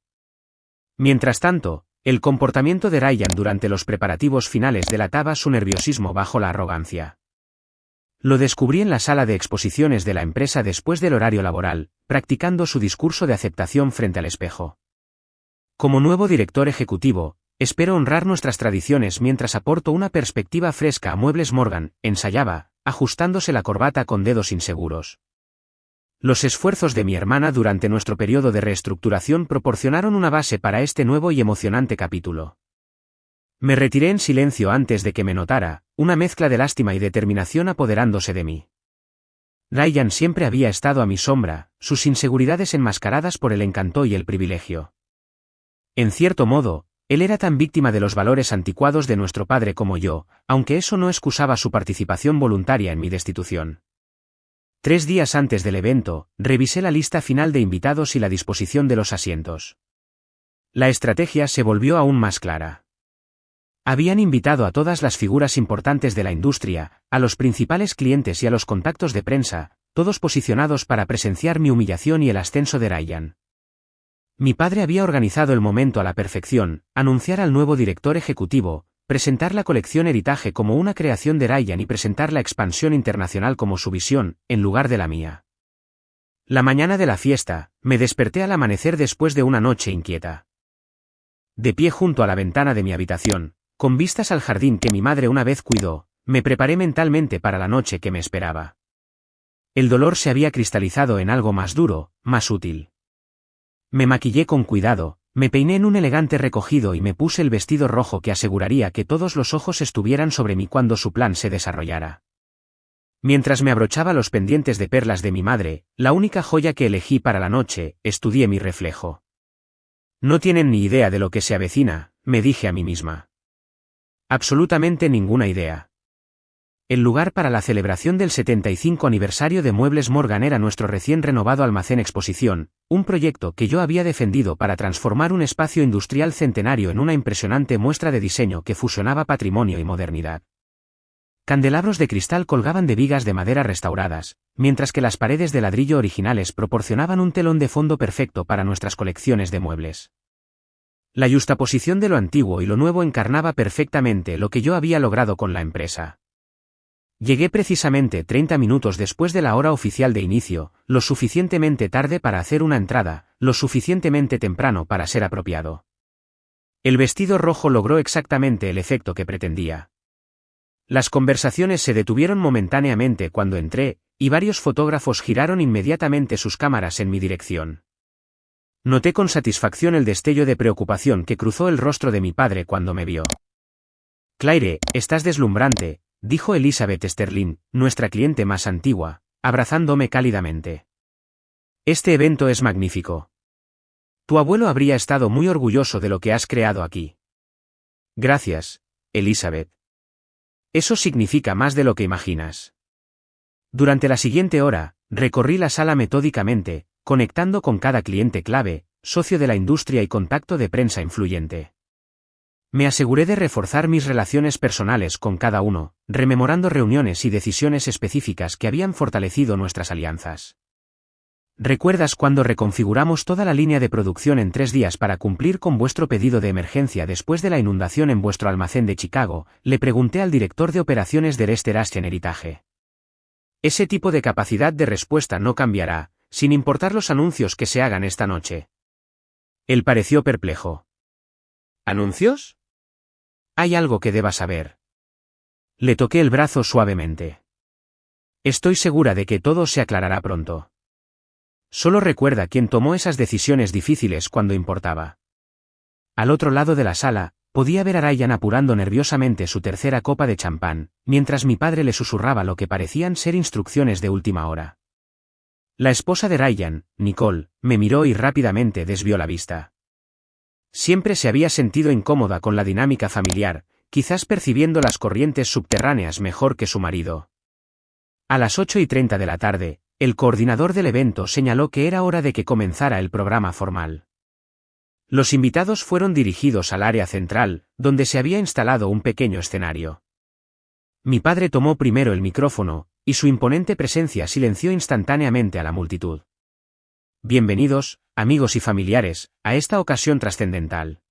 Mientras tanto, el comportamiento de Ryan durante los preparativos finales delataba su nerviosismo bajo la arrogancia. Lo descubrí en la sala de exposiciones de la empresa después del horario laboral, practicando su discurso de aceptación frente al espejo. Como nuevo director ejecutivo, espero honrar nuestras tradiciones mientras aporto una perspectiva fresca a Muebles Morgan, ensayaba, ajustándose la corbata con dedos inseguros. Los esfuerzos de mi hermana durante nuestro periodo de reestructuración proporcionaron una base para este nuevo y emocionante capítulo. Me retiré en silencio antes de que me notara, una mezcla de lástima y determinación apoderándose de mí. Ryan siempre había estado a mi sombra, sus inseguridades enmascaradas por el encanto y el privilegio. En cierto modo, él era tan víctima de los valores anticuados de nuestro padre como yo, aunque eso no excusaba su participación voluntaria en mi destitución. 3 días antes del evento, revisé la lista final de invitados y la disposición de los asientos. La estrategia se volvió aún más clara. Habían invitado a todas las figuras importantes de la industria, a los principales clientes y a los contactos de prensa, todos posicionados para presenciar mi humillación y el ascenso de Ryan. Mi padre había organizado el momento a la perfección, anunciar al nuevo director ejecutivo, presentar la colección Heritage como una creación de Ryan y presentar la expansión internacional como su visión, en lugar de la mía. La mañana de la fiesta, me desperté al amanecer después de una noche inquieta. De pie junto a la ventana de mi habitación, con vistas al jardín que mi madre una vez cuidó, me preparé mentalmente para la noche que me esperaba. El dolor se había cristalizado en algo más duro, más útil. Me maquillé con cuidado, me peiné en un elegante recogido y me puse el vestido rojo que aseguraría que todos los ojos estuvieran sobre mí cuando su plan se desarrollara. Mientras me abrochaba los pendientes de perlas de mi madre, la única joya que elegí para la noche, estudié mi reflejo. No tienen ni idea de lo que se avecina, me dije a mí misma. Absolutamente ninguna idea. El lugar para la celebración del 75 aniversario de Muebles Morgan era nuestro recién renovado almacén exposición, un proyecto que yo había defendido para transformar un espacio industrial centenario en una impresionante muestra de diseño que fusionaba patrimonio y modernidad. Candelabros de cristal colgaban de vigas de madera restauradas, mientras que las paredes de ladrillo originales proporcionaban un telón de fondo perfecto para nuestras colecciones de muebles. La yuxtaposición de lo antiguo y lo nuevo encarnaba perfectamente lo que yo había logrado con la empresa. Llegué precisamente 30 minutos después de la hora oficial de inicio, lo suficientemente tarde para hacer una entrada, lo suficientemente temprano para ser apropiado. El vestido rojo logró exactamente el efecto que pretendía. Las conversaciones se detuvieron momentáneamente cuando entré, y varios fotógrafos giraron inmediatamente sus cámaras en mi dirección. Noté con satisfacción el destello de preocupación que cruzó el rostro de mi padre cuando me vio. Claire, estás deslumbrante, dijo Elizabeth Sterling, nuestra cliente más antigua, abrazándome cálidamente. Este evento es magnífico. Tu abuelo habría estado muy orgulloso de lo que has creado aquí. Gracias, Elizabeth. Eso significa más de lo que imaginas. Durante la siguiente hora, recorrí la sala metódicamente, conectando con cada cliente clave, socio de la industria y contacto de prensa influyente. Me aseguré de reforzar mis relaciones personales con cada uno, rememorando reuniones y decisiones específicas que habían fortalecido nuestras alianzas. ¿Recuerdas cuando reconfiguramos toda la línea de producción en 3 días para cumplir con vuestro pedido de emergencia después de la inundación en vuestro almacén de Chicago? Le pregunté al director de operaciones de Restaurant Heritage. Ese tipo de capacidad de respuesta no cambiará, sin importar los anuncios que se hagan esta noche. Él pareció perplejo. ¿Anuncios? Hay algo que debas saber. Le toqué el brazo suavemente. Estoy segura de que todo se aclarará pronto. Solo recuerda quién tomó esas decisiones difíciles cuando importaba. Al otro lado de la sala, podía ver a Ryan apurando nerviosamente su tercera copa de champán, mientras mi padre le susurraba lo que parecían ser instrucciones de última hora. La esposa de Ryan, Nicole, me miró y rápidamente desvió la vista. Siempre se había sentido incómoda con la dinámica familiar, quizás percibiendo las corrientes subterráneas mejor que su marido. A las 8:30 de la tarde, el coordinador del evento señaló que era hora de que comenzara el programa formal. Los invitados fueron dirigidos al área central, donde se había instalado un pequeño escenario. Mi padre tomó primero el micrófono, y su imponente presencia silenció instantáneamente a la multitud. Bienvenidos, amigos y familiares, a esta ocasión trascendental.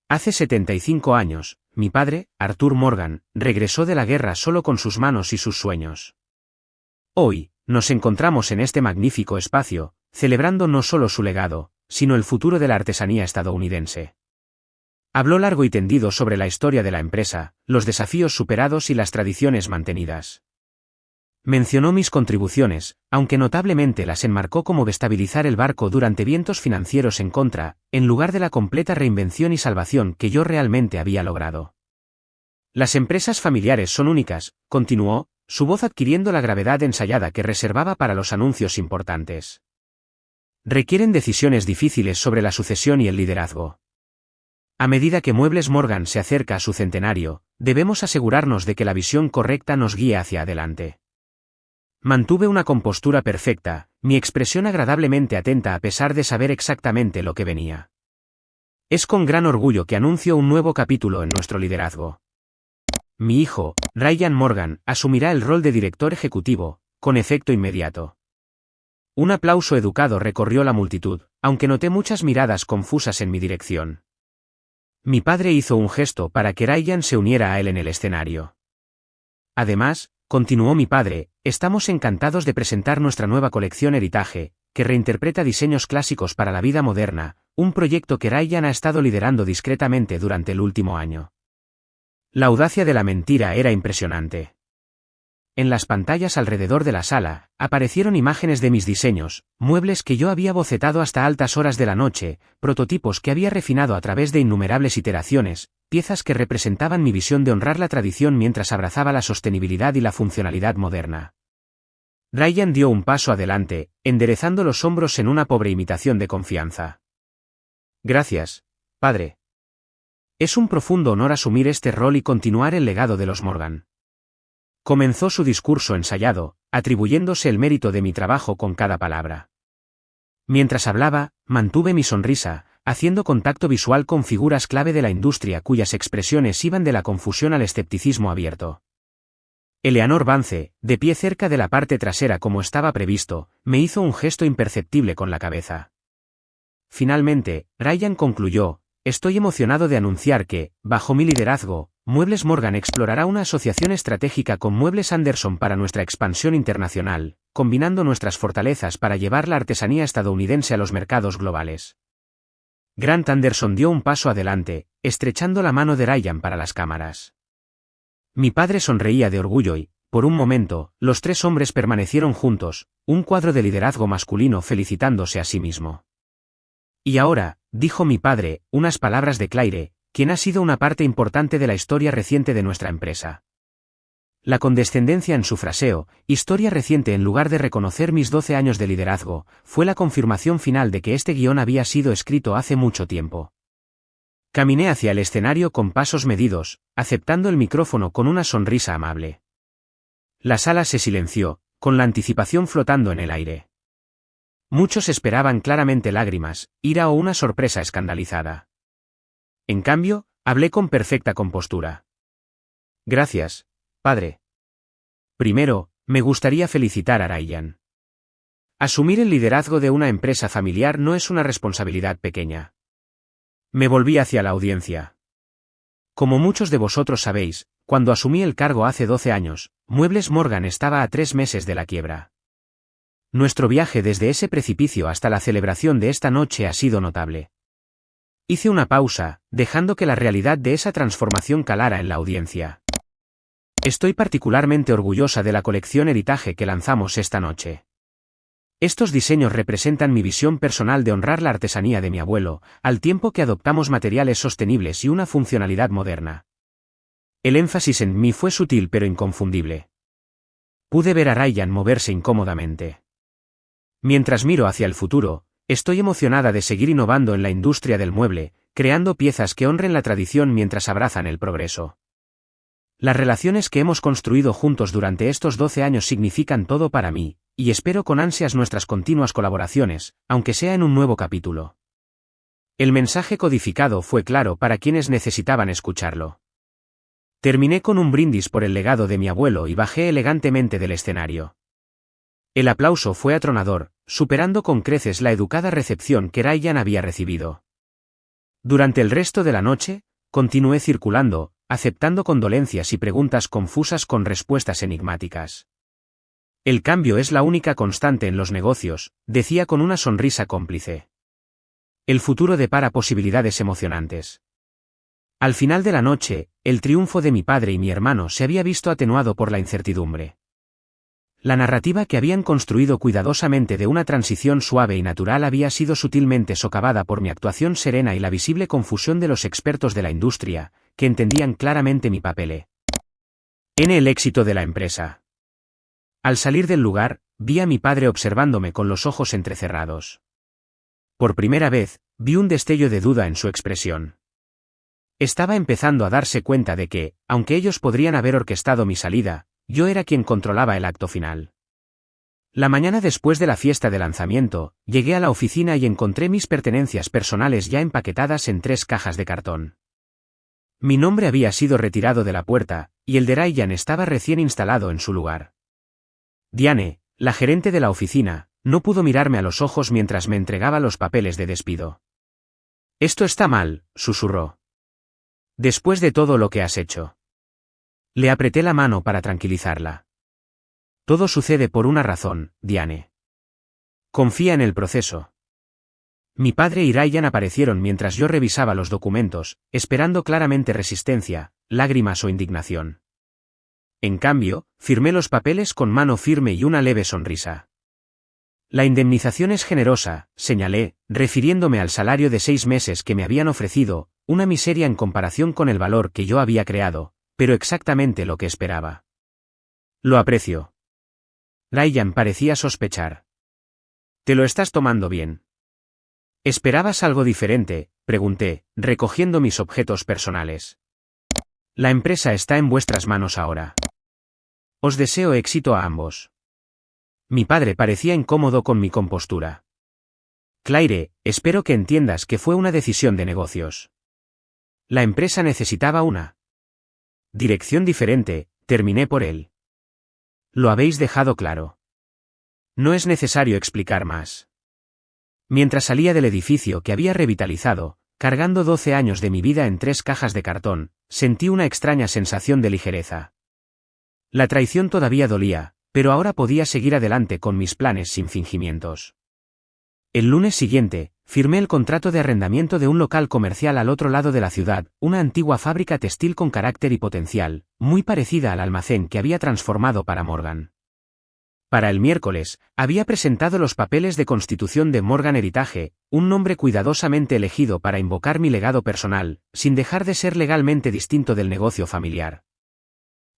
Hace 75 años, mi padre, Arthur Morgan, regresó de la guerra solo con sus manos y sus sueños. Hoy, nos encontramos en este magnífico espacio, celebrando no solo su legado, sino el futuro de la artesanía estadounidense. Habló largo y tendido sobre la historia de la empresa, los desafíos superados y las tradiciones mantenidas. Mencionó mis contribuciones, aunque notablemente las enmarcó como estabilizar el barco durante vientos financieros en contra, en lugar de la completa reinvención y salvación que yo realmente había logrado. Las empresas familiares son únicas, continuó, su voz adquiriendo la gravedad ensayada que reservaba para los anuncios importantes. Requieren decisiones difíciles sobre la sucesión y el liderazgo. A medida que Muebles Morgan se acerca a su centenario, debemos asegurarnos de que la visión correcta nos guíe hacia adelante. Mantuve una compostura perfecta, mi expresión agradablemente atenta a pesar de saber exactamente lo que venía. Es con gran orgullo que anuncio un nuevo capítulo en nuestro liderazgo. Mi hijo, Ryan Morgan, asumirá el rol de director ejecutivo, con efecto inmediato. Un aplauso educado recorrió la multitud, aunque noté muchas miradas confusas en mi dirección. Mi padre hizo un gesto para que Ryan se uniera a él en el escenario. Además, continuó mi padre, estamos encantados de presentar nuestra nueva colección Heritage, que reinterpreta diseños clásicos para la vida moderna, un proyecto que Ryan ha estado liderando discretamente durante el último año. La audacia de la mentira era impresionante. En las pantallas alrededor de la sala, aparecieron imágenes de mis diseños, muebles que yo había bocetado hasta altas horas de la noche, prototipos que había refinado a través de innumerables iteraciones, piezas que representaban mi visión de honrar la tradición mientras abrazaba la sostenibilidad y la funcionalidad moderna. Ryan dio un paso adelante, enderezando los hombros en una pobre imitación de confianza. Gracias, padre. Es un profundo honor asumir este rol y continuar el legado de los Morgan. Comenzó su discurso ensayado, atribuyéndose el mérito de mi trabajo con cada palabra. Mientras hablaba, mantuve mi sonrisa, haciendo contacto visual con figuras clave de la industria cuyas expresiones iban de la confusión al escepticismo abierto. Eleanor Vance, de pie cerca de la parte trasera como estaba previsto, me hizo un gesto imperceptible con la cabeza. Finalmente, Ryan concluyó: estoy emocionado de anunciar que, bajo mi liderazgo, Muebles Morgan explorará una asociación estratégica con Muebles Anderson para nuestra expansión internacional, combinando nuestras fortalezas para llevar la artesanía estadounidense a los mercados globales. Grant Anderson dio un paso adelante, estrechando la mano de Ryan para las cámaras. Mi padre sonreía de orgullo y, por un momento, los tres hombres permanecieron juntos, un cuadro de liderazgo masculino felicitándose a sí mismo. Y ahora, dijo mi padre, unas palabras de Claire, quien ha sido una parte importante de la historia reciente de nuestra empresa. La condescendencia en su fraseo, historia reciente en lugar de reconocer mis 12 años de liderazgo, fue la confirmación final de que este guión había sido escrito hace mucho tiempo. Caminé hacia el escenario con pasos medidos, aceptando el micrófono con una sonrisa amable. La sala se silenció, con la anticipación flotando en el aire. Muchos esperaban claramente lágrimas, ira o una sorpresa escandalizada. En cambio, hablé con perfecta compostura. Gracias, padre. Primero, me gustaría felicitar a Ryan. Asumir el liderazgo de una empresa familiar no es una responsabilidad pequeña. Me volví hacia la audiencia. Como muchos de vosotros sabéis, cuando asumí el cargo hace 12 años, Muebles Morgan estaba a 3 meses de la quiebra. Nuestro viaje desde ese precipicio hasta la celebración de esta noche ha sido notable. Hice una pausa, dejando que la realidad de esa transformación calara en la audiencia. Estoy particularmente orgullosa de la colección Heritage que lanzamos esta noche. Estos diseños representan mi visión personal de honrar la artesanía de mi abuelo, al tiempo que adoptamos materiales sostenibles y una funcionalidad moderna. El énfasis en mí fue sutil pero inconfundible. Pude ver a Ryan moverse incómodamente. Mientras miro hacia el futuro, estoy emocionada de seguir innovando en la industria del mueble, creando piezas que honren la tradición mientras abrazan el progreso. Las relaciones que hemos construido juntos durante estos 12 años significan todo para mí, y espero con ansias nuestras continuas colaboraciones, aunque sea en un nuevo capítulo. El mensaje codificado fue claro para quienes necesitaban escucharlo. Terminé con un brindis por el legado de mi abuelo y bajé elegantemente del escenario. El aplauso fue atronador, superando con creces la educada recepción que Ryan había recibido. Durante el resto de la noche, continué circulando, aceptando condolencias y preguntas confusas con respuestas enigmáticas. El cambio es la única constante en los negocios, decía con una sonrisa cómplice. El futuro depara posibilidades emocionantes. Al final de la noche, el triunfo de mi padre y mi hermano se había visto atenuado por la incertidumbre. La narrativa que habían construido cuidadosamente de una transición suave y natural había sido sutilmente socavada por mi actuación serena y la visible confusión de los expertos de la industria, que entendían claramente mi papel en el éxito de la empresa. Al salir del lugar, vi a mi padre observándome con los ojos entrecerrados. Por primera vez, vi un destello de duda en su expresión. Estaba empezando a darse cuenta de que, aunque ellos podrían haber orquestado mi salida, yo era quien controlaba el acto final. La mañana después de la fiesta de lanzamiento, llegué a la oficina y encontré mis pertenencias personales ya empaquetadas en 3 cajas de cartón. Mi nombre había sido retirado de la puerta, y el de Ryan estaba recién instalado en su lugar. Diane, la gerente de la oficina, no pudo mirarme a los ojos mientras me entregaba los papeles de despido. «Esto está mal», susurró. «Después de todo lo que has hecho». Le apreté la mano para tranquilizarla. «Todo sucede por una razón, Diane. Confía en el proceso». Mi padre y Ryan aparecieron mientras yo revisaba los documentos, esperando claramente resistencia, lágrimas o indignación. En cambio, firmé los papeles con mano firme y una leve sonrisa. «La indemnización es generosa», señalé, refiriéndome al salario de 6 meses que me habían ofrecido, una miseria en comparación con el valor que yo había creado, pero exactamente lo que esperaba. «Lo aprecio». Ryan parecía sospechar. «¿Te lo estás tomando bien?» «¿Esperabas algo diferente?», pregunté, recogiendo mis objetos personales. «La empresa está en vuestras manos ahora. Os deseo éxito a ambos». Mi padre parecía incómodo con mi compostura. «Claire, espero que entiendas que fue una decisión de negocios. La empresa necesitaba una dirección diferente», terminé por él. «Lo habéis dejado claro. No es necesario explicar más». Mientras salía del edificio que había revitalizado, cargando 12 años de mi vida en 3 cajas de cartón, sentí una extraña sensación de ligereza. La traición todavía dolía, pero ahora podía seguir adelante con mis planes sin fingimientos. El lunes siguiente, firmé el contrato de arrendamiento de un local comercial al otro lado de la ciudad, una antigua fábrica textil con carácter y potencial, muy parecida al almacén que había transformado para Morgan. Para el miércoles, había presentado los papeles de constitución de Morgan Heritage, un nombre cuidadosamente elegido para invocar mi legado personal, sin dejar de ser legalmente distinto del negocio familiar.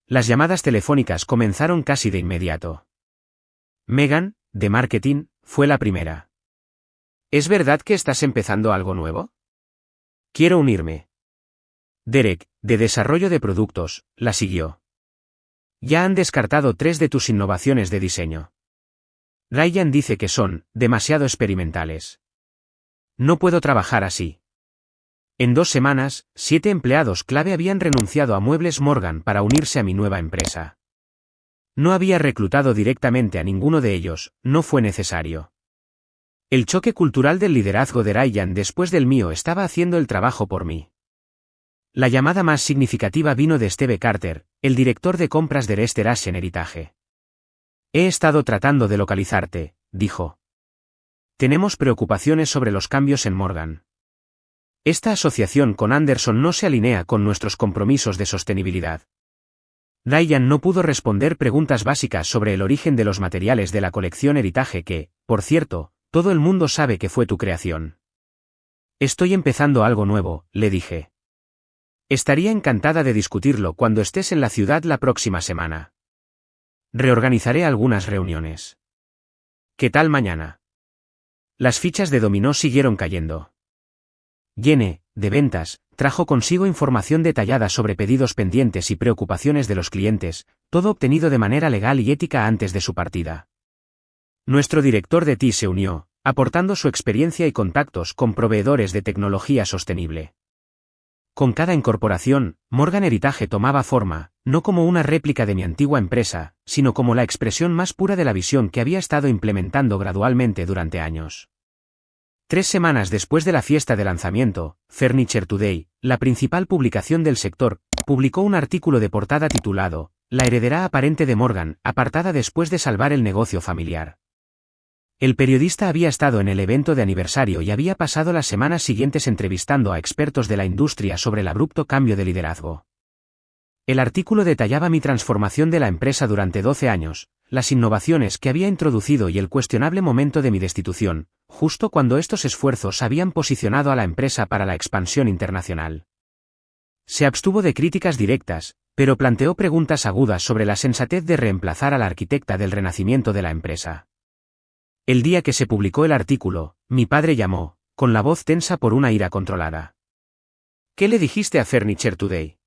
Las llamadas telefónicas comenzaron casi de inmediato. Megan, de marketing, fue la primera. ¿Es verdad que estás empezando algo nuevo? Quiero unirme. Derek, de desarrollo de productos, la siguió. Ya han descartado 3 de tus innovaciones de diseño. Ryan dice que son demasiado experimentales. No puedo trabajar así. En 2 semanas, 7 empleados clave habían renunciado a Muebles Morgan para unirse a mi nueva empresa. No había reclutado directamente a ninguno de ellos, no fue necesario. El choque cultural del liderazgo de Ryan después del mío estaba haciendo el trabajo por mí. La llamada más significativa vino de Steve Carter, el director de compras de Restoration Heritage. «He estado tratando de localizarte», dijo. «Tenemos preocupaciones sobre los cambios en Morgan. Esta asociación con Anderson no se alinea con nuestros compromisos de sostenibilidad». Ryan no pudo responder preguntas básicas sobre el origen de los materiales de la colección Heritage que, por cierto, todo el mundo sabe que fue tu creación. «Estoy empezando algo nuevo», le dije. «Estaría encantada de discutirlo cuando estés en la ciudad la próxima semana. Reorganizaré algunas reuniones. ¿Qué tal mañana?» Las fichas de dominó siguieron cayendo. Jenny, de ventas, trajo consigo información detallada sobre pedidos pendientes y preocupaciones de los clientes, todo obtenido de manera legal y ética antes de su partida. Nuestro director de TI se unió, aportando su experiencia y contactos con proveedores de tecnología sostenible. Con cada incorporación, Morgan Heritage tomaba forma, no como una réplica de mi antigua empresa, sino como la expresión más pura de la visión que había estado implementando gradualmente durante años. 3 semanas después de la fiesta de lanzamiento, Furniture Today, la principal publicación del sector, publicó un artículo de portada titulado "La heredera aparente de Morgan, apartada después de salvar el negocio familiar". El periodista había estado en el evento de aniversario y había pasado las semanas siguientes entrevistando a expertos de la industria sobre el abrupto cambio de liderazgo. El artículo detallaba mi transformación de la empresa durante 12 años, las innovaciones que había introducido y el cuestionable momento de mi destitución, justo cuando estos esfuerzos habían posicionado a la empresa para la expansión internacional. Se abstuvo de críticas directas, pero planteó preguntas agudas sobre la sensatez de reemplazar a la arquitecta del renacimiento de la empresa. El día que se publicó el artículo, mi padre llamó, con la voz tensa por una ira controlada. ¿Qué le dijiste a Furniture Today?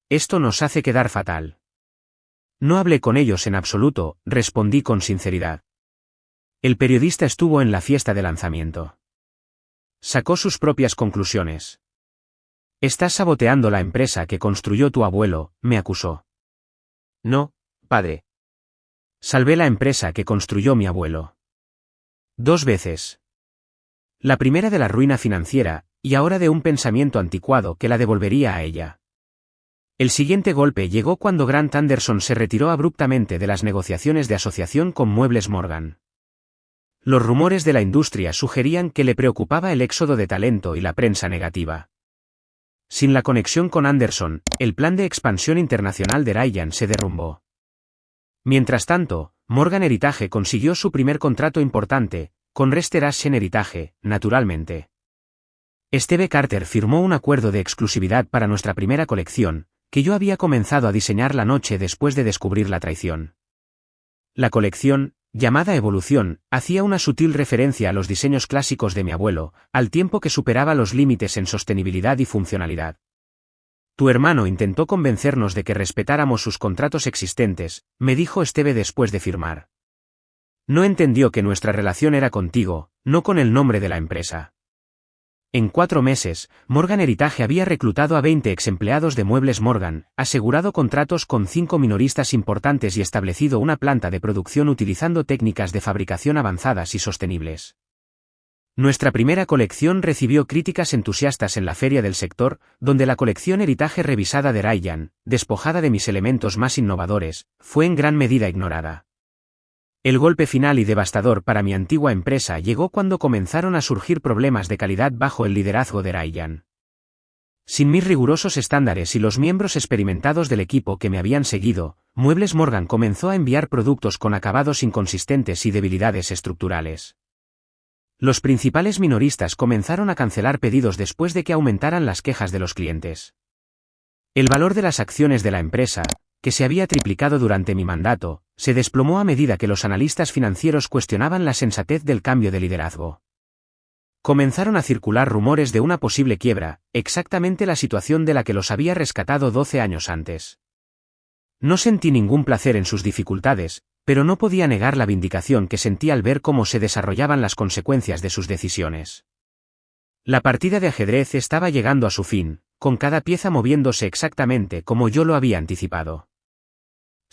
Esto nos hace quedar fatal. No hablé con ellos en absoluto, respondí con sinceridad. El periodista estuvo en la fiesta de lanzamiento. Sacó sus propias conclusiones. Estás saboteando la empresa que construyó tu abuelo, me acusó. No, padre. Salvé la empresa que construyó mi abuelo. 2 veces. La primera de la ruina financiera, y ahora de un pensamiento anticuado que la devolvería a ella. El siguiente golpe llegó cuando Grant Anderson se retiró abruptamente de las negociaciones de asociación con Muebles Morgan. Los rumores de la industria sugerían que le preocupaba el éxodo de talento y la prensa negativa. Sin la conexión con Anderson, el plan de expansión internacional de Ryan se derrumbó. Mientras tanto, Morgan Heritage consiguió su primer contrato importante, con Restoration Heritage, naturalmente. Steve Carter firmó un acuerdo de exclusividad para nuestra primera colección, que yo había comenzado a diseñar la noche después de descubrir la traición. La colección, llamada Evolución, hacía una sutil referencia a los diseños clásicos de mi abuelo, al tiempo que superaba los límites en sostenibilidad y funcionalidad. Tu hermano intentó convencernos de que respetáramos sus contratos existentes, me dijo Steve después de firmar. No entendió que nuestra relación era contigo, no con el nombre de la empresa. En 4 meses, Morgan Heritage había reclutado a 20 exempleados de Muebles Morgan, asegurado contratos con 5 minoristas importantes y establecido una planta de producción utilizando técnicas de fabricación avanzadas y sostenibles. Nuestra primera colección recibió críticas entusiastas en la feria del sector, donde la colección Heritage revisada de Ryan, despojada de mis elementos más innovadores, fue en gran medida ignorada. El golpe final y devastador para mi antigua empresa llegó cuando comenzaron a surgir problemas de calidad bajo el liderazgo de Ryan. Sin mis rigurosos estándares y los miembros experimentados del equipo que me habían seguido, Muebles Morgan comenzó a enviar productos con acabados inconsistentes y debilidades estructurales. Los principales minoristas comenzaron a cancelar pedidos después de que aumentaran las quejas de los clientes. El valor de las acciones de la empresa, que se había triplicado durante mi mandato, se desplomó a medida que los analistas financieros cuestionaban la sensatez del cambio de liderazgo. Comenzaron a circular rumores de una posible quiebra, exactamente la situación de la que los había rescatado 12 años antes. No sentí ningún placer en sus dificultades, pero no podía negar la vindicación que sentí al ver cómo se desarrollaban las consecuencias de sus decisiones. La partida de ajedrez estaba llegando a su fin, con cada pieza moviéndose exactamente como yo lo había anticipado.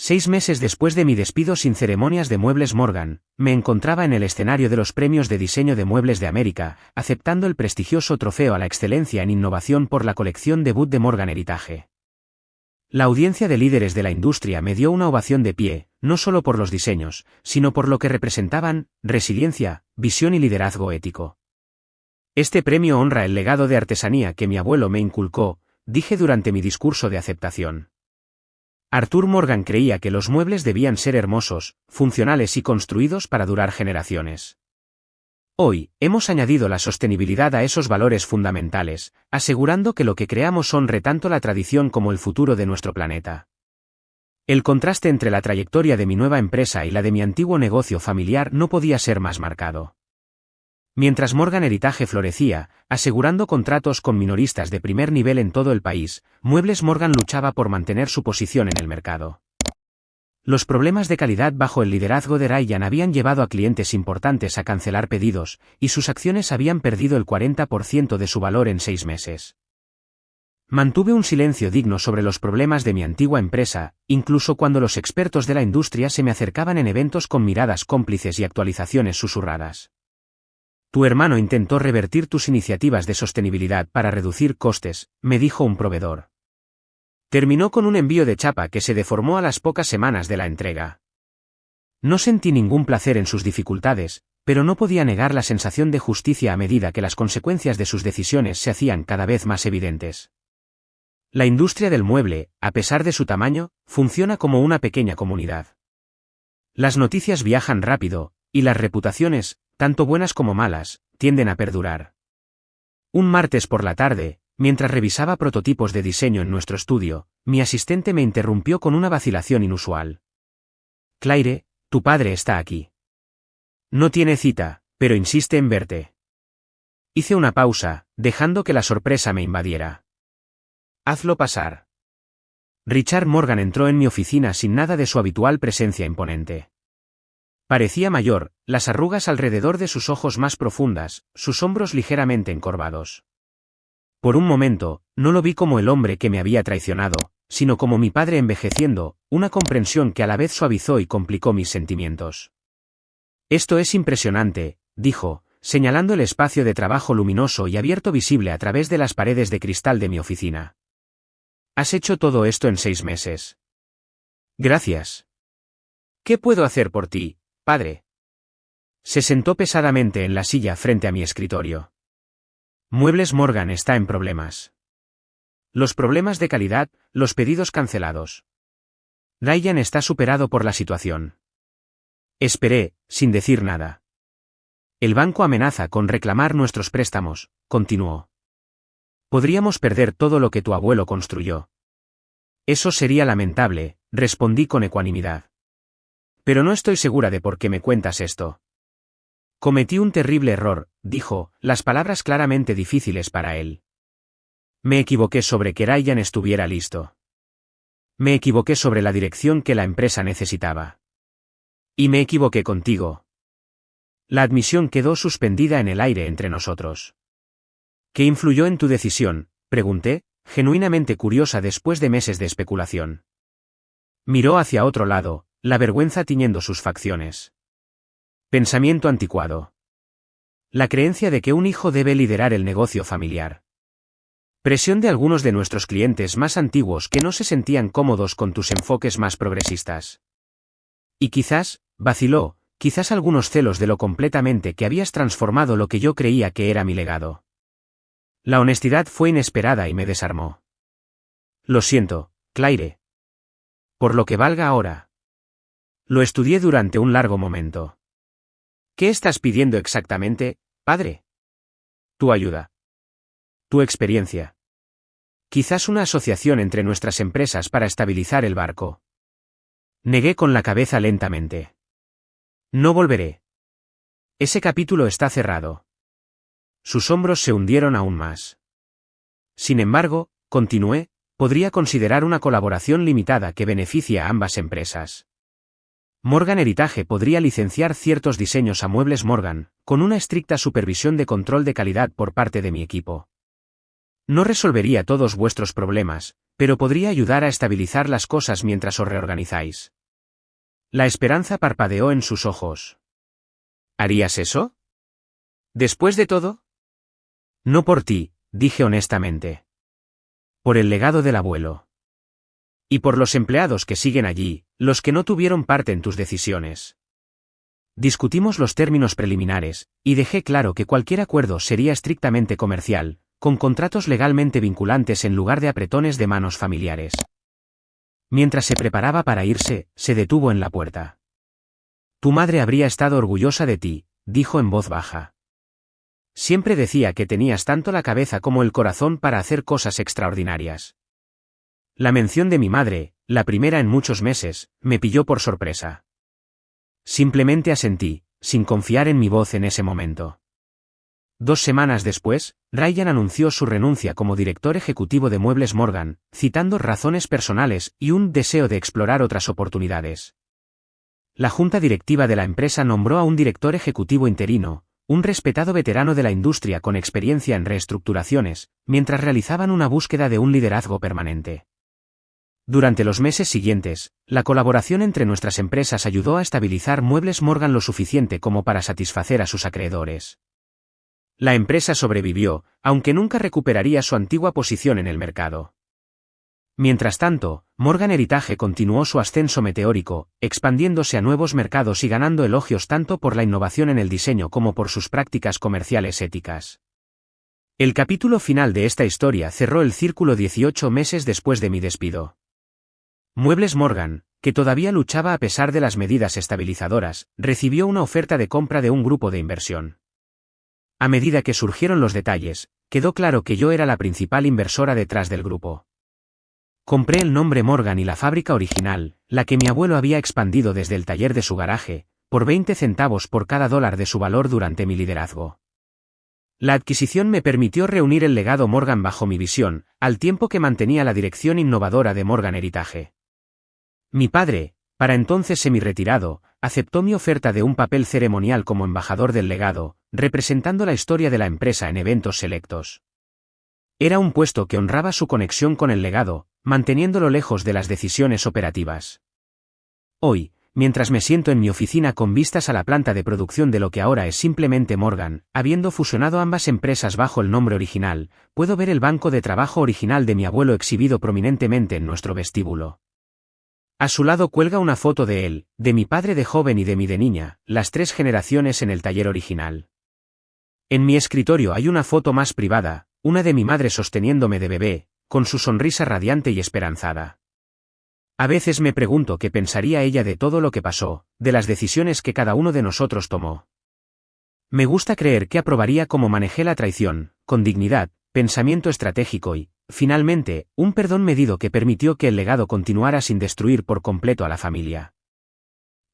6 meses después de mi despido sin ceremonias de Muebles Morgan, me encontraba en el escenario de los Premios de Diseño de Muebles de América, aceptando el prestigioso trofeo a la excelencia en innovación por la colección debut de Morgan Heritage. La audiencia de líderes de la industria me dio una ovación de pie, no solo por los diseños, sino por lo que representaban: resiliencia, visión y liderazgo ético. Este premio honra el legado de artesanía que mi abuelo me inculcó, dije durante mi discurso de aceptación. Arthur Morgan creía que los muebles debían ser hermosos, funcionales y construidos para durar generaciones. Hoy, hemos añadido la sostenibilidad a esos valores fundamentales, asegurando que lo que creamos honre tanto la tradición como el futuro de nuestro planeta. El contraste entre la trayectoria de mi nueva empresa y la de mi antiguo negocio familiar no podía ser más marcado. Mientras Morgan Heritage florecía, asegurando contratos con minoristas de primer nivel en todo el país, Muebles Morgan luchaba por mantener su posición en el mercado. Los problemas de calidad bajo el liderazgo de Ryan habían llevado a clientes importantes a cancelar pedidos, y sus acciones habían perdido el 40% de su valor en 6 meses. Mantuve un silencio digno sobre los problemas de mi antigua empresa, incluso cuando los expertos de la industria se me acercaban en eventos con miradas cómplices y actualizaciones susurradas. Tu hermano intentó revertir tus iniciativas de sostenibilidad para reducir costes, me dijo un proveedor. Terminó con un envío de chapa que se deformó a las pocas semanas de la entrega. No sentí ningún placer en sus dificultades, pero no podía negar la sensación de justicia a medida que las consecuencias de sus decisiones se hacían cada vez más evidentes. La industria del mueble, a pesar de su tamaño, funciona como una pequeña comunidad. Las noticias viajan rápido, y las reputaciones, tanto buenas como malas, tienden a perdurar. Un martes por la tarde, mientras revisaba prototipos de diseño en nuestro estudio, mi asistente me interrumpió con una vacilación inusual. Claire, tu padre está aquí. No tiene cita, pero insiste en verte. Hice una pausa, dejando que la sorpresa me invadiera. Hazlo pasar. Richard Morgan entró en mi oficina sin nada de su habitual presencia imponente. Parecía mayor, las arrugas alrededor de sus ojos más profundas, sus hombros ligeramente encorvados. Por un momento, no lo vi como el hombre que me había traicionado, sino como mi padre envejeciendo, una comprensión que a la vez suavizó y complicó mis sentimientos. Esto es impresionante, dijo, señalando el espacio de trabajo luminoso y abierto visible a través de las paredes de cristal de mi oficina. Has hecho todo esto en 6 meses. Gracias. ¿Qué puedo hacer por ti, padre? Se sentó pesadamente en la silla frente a mi escritorio. Muebles Morgan está en problemas. Los problemas de calidad, los pedidos cancelados. Ryan está superado por la situación. Esperé, sin decir nada. El banco amenaza con reclamar nuestros préstamos, continuó. Podríamos perder todo lo que tu abuelo construyó. Eso sería lamentable, respondí con ecuanimidad. Pero no estoy segura de por qué me cuentas esto. Cometí un terrible error, dijo, las palabras claramente difíciles para él. Me equivoqué sobre que Ryan estuviera listo. Me equivoqué sobre la dirección que la empresa necesitaba. Y me equivoqué contigo. La admisión quedó suspendida en el aire entre nosotros. ¿Qué influyó en tu decisión?, pregunté, genuinamente curiosa después de meses de especulación. Miró hacia otro lado, la vergüenza tiñendo sus facciones. Pensamiento anticuado. La creencia de que un hijo debe liderar el negocio familiar. Presión de algunos de nuestros clientes más antiguos que no se sentían cómodos con tus enfoques más progresistas. Y quizás, vaciló, quizás algunos celos de lo completamente que habías transformado lo que yo creía que era mi legado. La honestidad fue inesperada y me desarmó. Lo siento, Claire. Por lo que valga ahora. Lo estudié durante un largo momento. ¿Qué estás pidiendo exactamente, padre? Tu ayuda. Tu experiencia. Quizás una asociación entre nuestras empresas para estabilizar el barco. Negué con la cabeza lentamente. No volveré. Ese capítulo está cerrado. Sus hombros se hundieron aún más. Sin embargo, continué, podría considerar una colaboración limitada que beneficie a ambas empresas. Morgan Heritage podría licenciar ciertos diseños a Muebles Morgan, con una estricta supervisión de control de calidad por parte de mi equipo. No resolvería todos vuestros problemas, pero podría ayudar a estabilizar las cosas mientras os reorganizáis. La esperanza parpadeó en sus ojos. ¿Harías eso? ¿Después de todo? No por ti, dije honestamente. Por el legado del abuelo. Y por los empleados que siguen allí, los que no tuvieron parte en tus decisiones. Discutimos los términos preliminares, y dejé claro que cualquier acuerdo sería estrictamente comercial, con contratos legalmente vinculantes en lugar de apretones de manos familiares. Mientras se preparaba para irse, se detuvo en la puerta. Tu madre habría estado orgullosa de ti, dijo en voz baja. Siempre decía que tenías tanto la cabeza como el corazón para hacer cosas extraordinarias. La mención de mi madre, la primera en muchos meses, me pilló por sorpresa. Simplemente asentí, sin confiar en mi voz en ese momento. 2 semanas después, Ryan anunció su renuncia como director ejecutivo de Muebles Morgan, citando razones personales y un deseo de explorar otras oportunidades. La junta directiva de la empresa nombró a un director ejecutivo interino, un respetado veterano de la industria con experiencia en reestructuraciones, mientras realizaban una búsqueda de un liderazgo permanente. Durante los meses siguientes, la colaboración entre nuestras empresas ayudó a estabilizar Muebles Morgan lo suficiente como para satisfacer a sus acreedores. La empresa sobrevivió, aunque nunca recuperaría su antigua posición en el mercado. Mientras tanto, Morgan Heritage continuó su ascenso meteórico, expandiéndose a nuevos mercados y ganando elogios tanto por la innovación en el diseño como por sus prácticas comerciales éticas. El capítulo final de esta historia cerró el círculo 18 meses después de mi despido. Muebles Morgan, que todavía luchaba a pesar de las medidas estabilizadoras, recibió una oferta de compra de un grupo de inversión. A medida que surgieron los detalles, quedó claro que yo era la principal inversora detrás del grupo. Compré el nombre Morgan y la fábrica original, la que mi abuelo había expandido desde el taller de su garaje, por 20 centavos por cada dólar de su valor durante mi liderazgo. La adquisición me permitió reunir el legado Morgan bajo mi visión, al tiempo que mantenía la dirección innovadora de Morgan Heritage. Mi padre, para entonces semi-retirado, aceptó mi oferta de un papel ceremonial como embajador del legado, representando la historia de la empresa en eventos selectos. Era un puesto que honraba su conexión con el legado, manteniéndolo lejos de las decisiones operativas. Hoy, mientras me siento en mi oficina con vistas a la planta de producción de lo que ahora es simplemente Morgan, habiendo fusionado ambas empresas bajo el nombre original, puedo ver el banco de trabajo original de mi abuelo exhibido prominentemente en nuestro vestíbulo. A su lado cuelga una foto de él, de mi padre de joven y de mí de niña, las 3 generaciones en el taller original. En mi escritorio hay una foto más privada, una de mi madre sosteniéndome de bebé, con su sonrisa radiante y esperanzada. A veces me pregunto qué pensaría ella de todo lo que pasó, de las decisiones que cada uno de nosotros tomó. Me gusta creer que aprobaría cómo manejé la traición, con dignidad, pensamiento estratégico y, finalmente, un perdón medido que permitió que el legado continuara sin destruir por completo a la familia.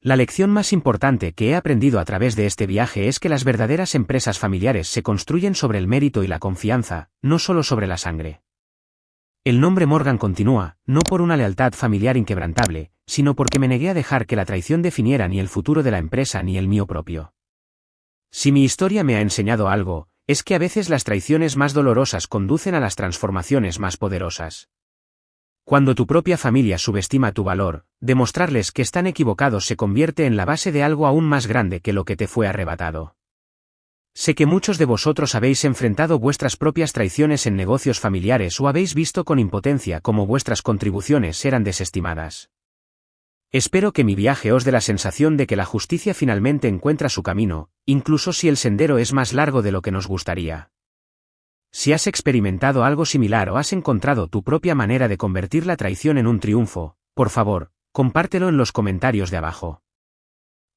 La lección más importante que he aprendido a través de este viaje es que las verdaderas empresas familiares se construyen sobre el mérito y la confianza, no solo sobre la sangre. El nombre Morgan continúa, no por una lealtad familiar inquebrantable, sino porque me negué a dejar que la traición definiera ni el futuro de la empresa ni el mío propio. Si mi historia me ha enseñado algo, es que a veces las traiciones más dolorosas conducen a las transformaciones más poderosas. Cuando tu propia familia subestima tu valor, demostrarles que están equivocados se convierte en la base de algo aún más grande que lo que te fue arrebatado. Sé que muchos de vosotros habéis enfrentado vuestras propias traiciones en negocios familiares o habéis visto con impotencia cómo vuestras contribuciones eran desestimadas. Espero que mi viaje os dé la sensación de que la justicia finalmente encuentra su camino, incluso si el sendero es más largo de lo que nos gustaría. Si has experimentado algo similar o has encontrado tu propia manera de convertir la traición en un triunfo, por favor, compártelo en los comentarios de abajo.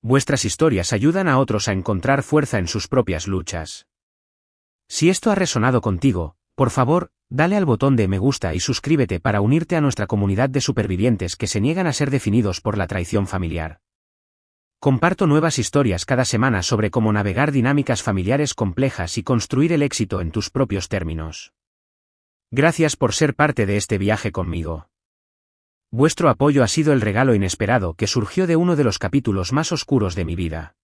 Vuestras historias ayudan a otros a encontrar fuerza en sus propias luchas. Si esto ha resonado contigo, por favor, dale al botón de me gusta y suscríbete para unirte a nuestra comunidad de supervivientes que se niegan a ser definidos por la traición familiar. Comparto nuevas historias cada semana sobre cómo navegar dinámicas familiares complejas y construir el éxito en tus propios términos. Gracias por ser parte de este viaje conmigo. Vuestro apoyo ha sido el regalo inesperado que surgió de uno de los capítulos más oscuros de mi vida.